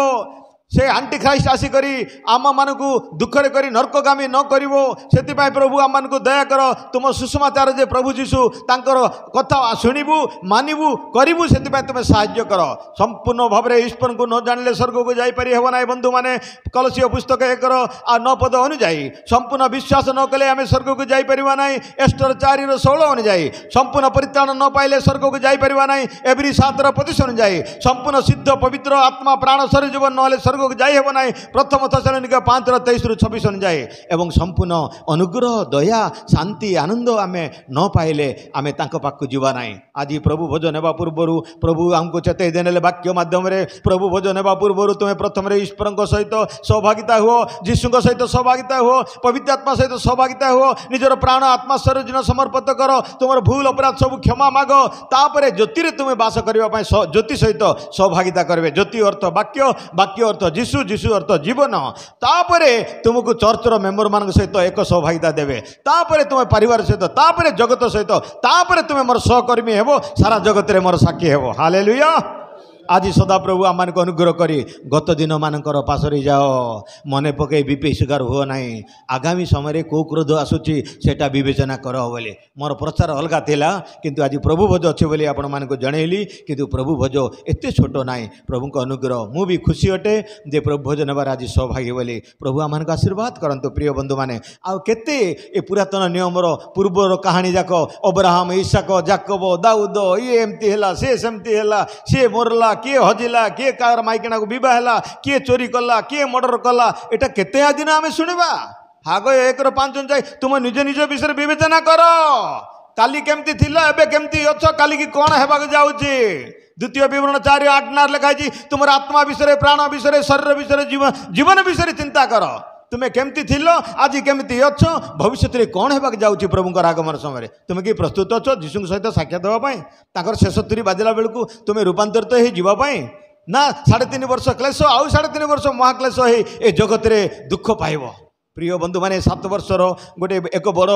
से आंटी ख्राइस्ट आसिकरी आम मानक दुखरे करी नरकगामी न करिवो सेतिपाई प्रभु आम मानक दया कर तुम सुसमाचार जे प्रभु जीशु तांकर कथा शुणिबु मानिबु करिबु सेतिपाई तुम साहाय्य कर संपूर्ण भाव में ईश्वर को न जानिले स्वर्ग को जाई पारि हेबो ना बंधु माने कलसीय पुस्तक 1:9 पद अनुजाई संपूर्ण विश्वास न कले आम स्वर्ग को जाई परिबा नाही एस्टर 4:16 अनुजाई संपूर्ण परित्राण न पाइले स्वर्ग को जाई परिबा नाही एवरी 7:25 अनुजाई संपूर्ण सिद्ध पवित्र आत्मा प्राण शरीर जीवन न स्वर्ग स्वर्ग जाई हेब ना प्रथम थेसलोनिके 5:23-26 अनुଯାयी एवं संपूर्ण अनुग्रह दया शांति आनंद आमे न पाइले आमे तांको पाखु जीवा ना। आज प्रभु भोज नेबा पूर्व प्रभु आमको चेतई देने वाक्य माध्यम प्रभु भोज नेबा पूर्व तुम्हें प्रथम ईश्वर सहित सहभागिता हुओ जीशु सहित सहभागिता हुओ पवित्र आत्मा सहित सहभागिता हुओ निजर प्राण आत्मा शरीर समर्पित कर तुम भूल अपराध सब क्षमा माग तापर ज्योति तुम्हें बास करने ज्योति सहित सहभागिता करेंगे। ज्योति अर्थ वाक्य वाक्य अर्थ जीशु जीशु अर्थ जीवन तापर तुमको चर्चर मेम्बर मान सहित एक सहभागिता देवे तापर तुम परिवार सहित तापर जगत सहित तापर तुम्हें मोर सहकर्मी हेबो सारा जगत रे मोर साक्षी हेबो। हालेलुया। आज सदाप्रभु आम को अनुग्रह करी गत दिन मानकर पासरी जाओ मने पकई विपे शिकार हुआ ना आगामी समय कौ क्रोध आसूची सेटा विवेचना कर बोले मोर प्रचार अलग थिला किंतु आज प्रभु भोज अच्छे बोली आपण मान को जनइली किंतु प्रभु भोज एते छोट ना प्रभु को अनुग्रह मु भी खुशी अटे जे प्रभु भोज नेबार आज सौभाग्य बोली प्रभु आम को आशीर्वाद करंतु प्रिय बंधु माने आ केते ए पुरातन नियमर पूर्वर कहानी जाक अब्राहम इसाक जाकब दाऊद ये एमती हैला से सेमती हैला से मरला किए हजिला किए कार माइकिना को विवाह है किए चोरी कला किए मर्डर कला एटा केते दिन आम शुणा हाग 1-5 जाए तुम निज निज विषय विवेचना कर काली केमती थिला एबे केमती अछ काली की कौन हेबाक जाउची। द्वितीय विवरण 4:8 लिखाई तुम आत्मा विषय प्राण विषय शरीर विषय जीवन विषय चिंता कर तुम्हें केमती थिलो आज केमती अच्छ भविष्य में कौन होगा जाऊँगी प्रभुंर आगमन समय तुम्हें कि प्रस्तुत अच्छ जीशु सहित साक्षात देवाई शेष तुरी बाजिला बेलू तुम्हें रूपांतरित हो जीवाई ना 3.5 वर्ष क्लेश आउ 3.5 वर्ष महाक्लेश हो ए जगत रे दुख पाइब। प्रिय बंधु माने 7 वर्षर गोटे एक बड़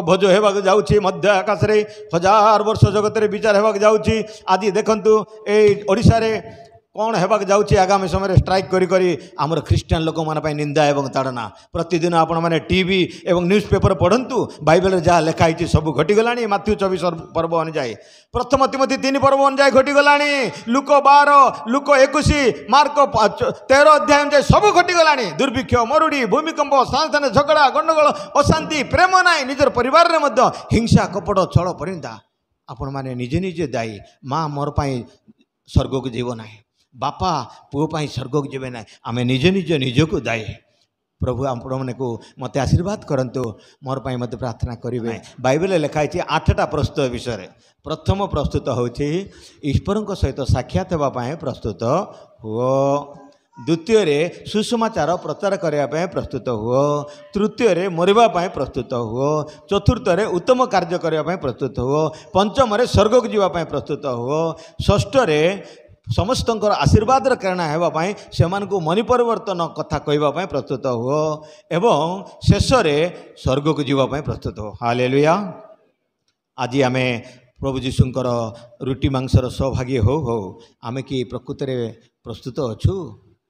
भोज होगा जाऊँगी मध्य आकाश रे 1000 वर्ष जगत रे विचार होगा जाऊँगी। आज देखंतु ए ओडिशा रे कौन होगा जाऊँगी आगामी समय स्ट्राइक करी आमर ख्रीस्टान लोक मान निंदा एवं ताड़ना प्रतिदिन आपण मैंने टीवी एवं न्यूज पेपर पढ़ंतु बाइबल जहाँ लिखाई सब घटीगला माथ्यू 24 पर्व अनुଯାयी प्रथम तिमोथी 3 पर्व अनुଯାयी घटीगला लुक 12 लुक 21 मार्क 13 अध्याय अनुଯାयी सब घटीगला दुर्भिक्ष मरुड़ी भूमिकंप साधारण झगड़ा गंडगोल अशांति प्रेम नाई निजर परिवार में हिंसा कपट छल परिंदा आपण मैंने निजे निजे दायी माँ मोर पाई स्वर्ग को जीव ना बापा पुओ पाई स्वर्ग को जीवे ना आम निजे निजे निजको दायी। प्रभु आपण को मत आशीर्वाद करंतु मोर पाई मत प्रार्थना करेंगे। बाइबल लिखाई 8टा प्रस्तुत विषय प्रथम प्रस्तुत होछि ईश्वर सहित साक्षात होगापाई प्रस्तुत हुओ द्वितीय रे सुसमाचार प्रचार करने प्रस्तुत हुओ तृतीय रे मरवाई प्रस्तुत हुओ चतुर्थ रे उत्तम कार्य करने प्रस्तुत हुओ पंचम रे स्वर्ग को जीवाई प्रस्तुत हुओ षष्ठ रे समस्त आशीर्वाद प्रेरणा होगापाई से मनी परिवर्तन कथा कहवाई प्रस्तुत हुओ एवं शेष रे स्वर्ग को जीवाई प्रस्तुत हो। हालेलुया। आज आम प्रभु जीशुंकर रुटी मांसर सौभाग्य हो आम कि प्रकृत प्रस्तुत अच्छु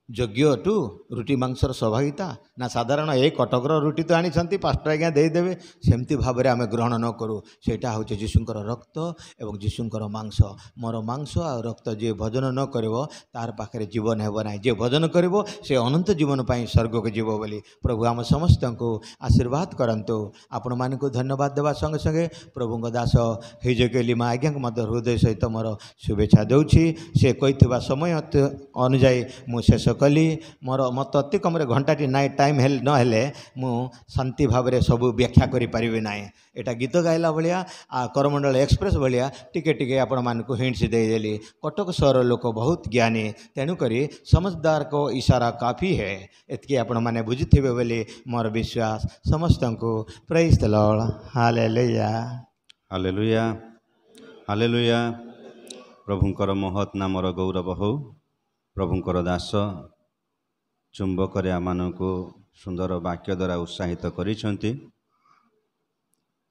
योग्य अटू रुटी मांसर सौभाग्यता ना साधारण ए कटकर रुटी तो आनी 5 आज्ञा देदेवे सेमती भाव में आम ग्रहण न करूँ सेटा हूँ जीशुंकर रक्त एवं जीशुंकर मांस मोर मांस आ रक्त जी भोजन न करिवो तार पाखे जीवन हेब ना जे भोजन करिवो से अनंत जीवन पाई स्वर्ग को जीव बोली प्रभु आम समस्त को आशीर्वाद करंतु आपण मान को धन्यवाद देवा संगे संगे प्रभु दास हिजकेली माँ आज्ञा को हृदय सहित मोर शुभेच्छा दूची से कही समय अनुଯାयी मु शेष कली मोर मत अति कम घंटाटी नाई टाइम न हेले मु शांति भाव में सब व्याख्या करि परिबे नाई एटा गीत गाइला भलिया करमंडल एक्सप्रेस भलिया टिके टिके आपण मानकु हिंट्स देदेली कटक सहर लोक बहुत ज्ञानी तेणुक समझदार को इशारा काफ़ी है एतकी आपण माने बुझिथिबे बोली मोर विश्वास समस्त को praise the lord. Hallelujah hallelujah hallelujah. प्रभुंकर महत् नामर गौरव हो। प्रभुंकर दास चुंबक आमानकु सुंदर वाक्य द्वारा उत्साहित करिसेंती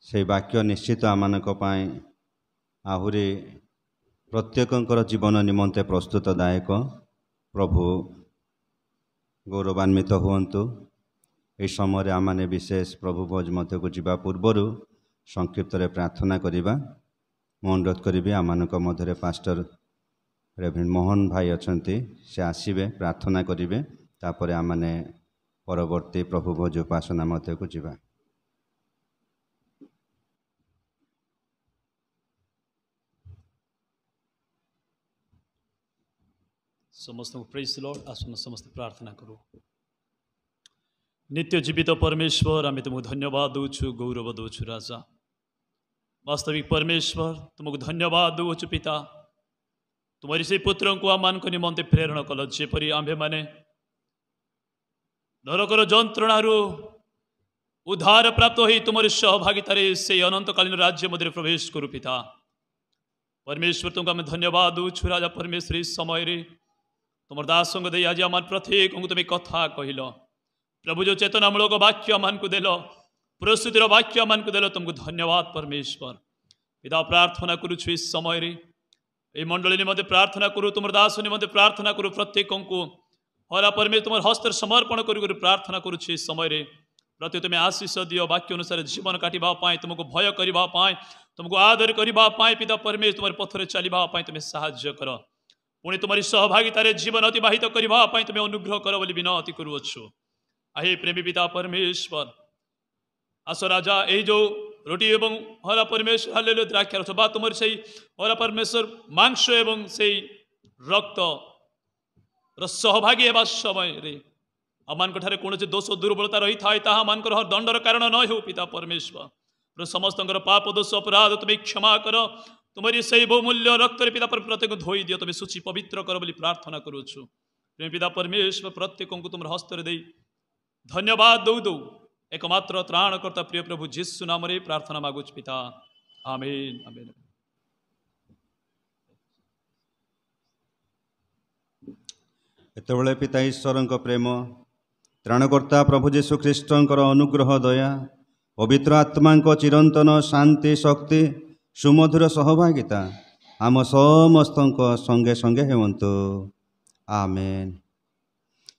से वाक्य निश्चित आमानक पाई आहुरी प्रत्येकंकर जीवन निमंते प्रस्तुतदायक। प्रभु गौरवान्वित हुअन्तु। ए समय आमाने विशेष प्रभु भोज मध्य को जीवा पूर्वर संक्षिप्त प्रार्थना करिबा। मु अनुरोध करी आमानक मध्य पास्टर रेभरेंड मोहन भाई अछंती से आसीबे प्रार्थना करिवे तापर आमाने परवर्ती प्रभु भोज उपासना मध्य को जीवा। समस्त को प्रेज लॉर्ड आसन समस्त प्रार्थना करूँ। नित्य जीवित परमेश्वर आम तुमको धन्यवाद दूचु गौरव दूचु राजा वास्तविक परमेश्वर तुमको धन्यवाद दूचु पिता तुम्हारी से पुत्र को आम मान निमंते प्रेरण कल जेपरी आम्भे माने नरकर जंत्रणारू उद्धार प्राप्त हो तुम्हारी सहभागितार से अनंतकालीन राज्य मध्य प्रवेश करू पिता परमेश्वर तुमको आम धन्यवाद दूचु राजा परमेश्वर इस समय रे तुम दास दे आज आम प्रत्येक तुम्हें कथा कहल प्रभु जो चेतनामूलक वाक्य मान को देल प्रस्तुतिर वाक्य मान को देल तुमको धन्यवाद परमेश्वर पिता प्रार्थना करुछु इस समय रे ये मंडली निमंते प्रार्थना करूँ तुम दास निमंते प्रार्थना करूँ प्रत्येक को हरा परमेश्वर तुम हस्त समर्पण कर प्रार्थना करुछु इस समय रे प्रति तुम्हें आशीष दियो वाक्य अनुसार जीवन काटापी तुमको भय करने तुमको आदर करने पिता परमेश्वर तुम पथरे चलवाई तुम्हें साहाय्य कर पुणी तुम्हारी सहभागितार जीवन अतिवाहित करने तुम्हें अनुग्रह कर बोली विनती करुछु। आहे प्रेमी पिता परमेश्वर आस राजा यही जो रोटी एवं हरा परमेश्वर हालेलुया द्राक्षारस बा तुम से हरा परमेश्वर मांस एवं से रक्त सहभागी होगा समय रे आमान कौन दोष दुर्बलता रही था ताहा मानकर हर दंडर कारण न हो पिता परमेश्वर समस्त पाप दोष अपराध तुम्हें क्षमा कर तुम्हारी से बहुमूल्य रक्त पिता पर प्रत्येक धोई दियो तुम्हें सूची पवित्र कर बोली प्रार्थना करुछु। प्रेमी पिता परमेश्वर प्रत्येक को तुम हस्तर दे धन्यवाद दौ दौ एकमात्र त्राणकर्ता प्रिय प्रभु जीशु नाम रे प्रार्थना मागुच पिता आमेन आमेन। एतबेले पिता ईश्वर प्रेम त्राणकर्ता प्रभु जीशु ख्रीष्टर अनुग्रह दया पवित्र आत्मा चिरंतन शांति शक्ति सुमधुर सहभागिता आम समस्त संगे संगे हेमंतु आमेन।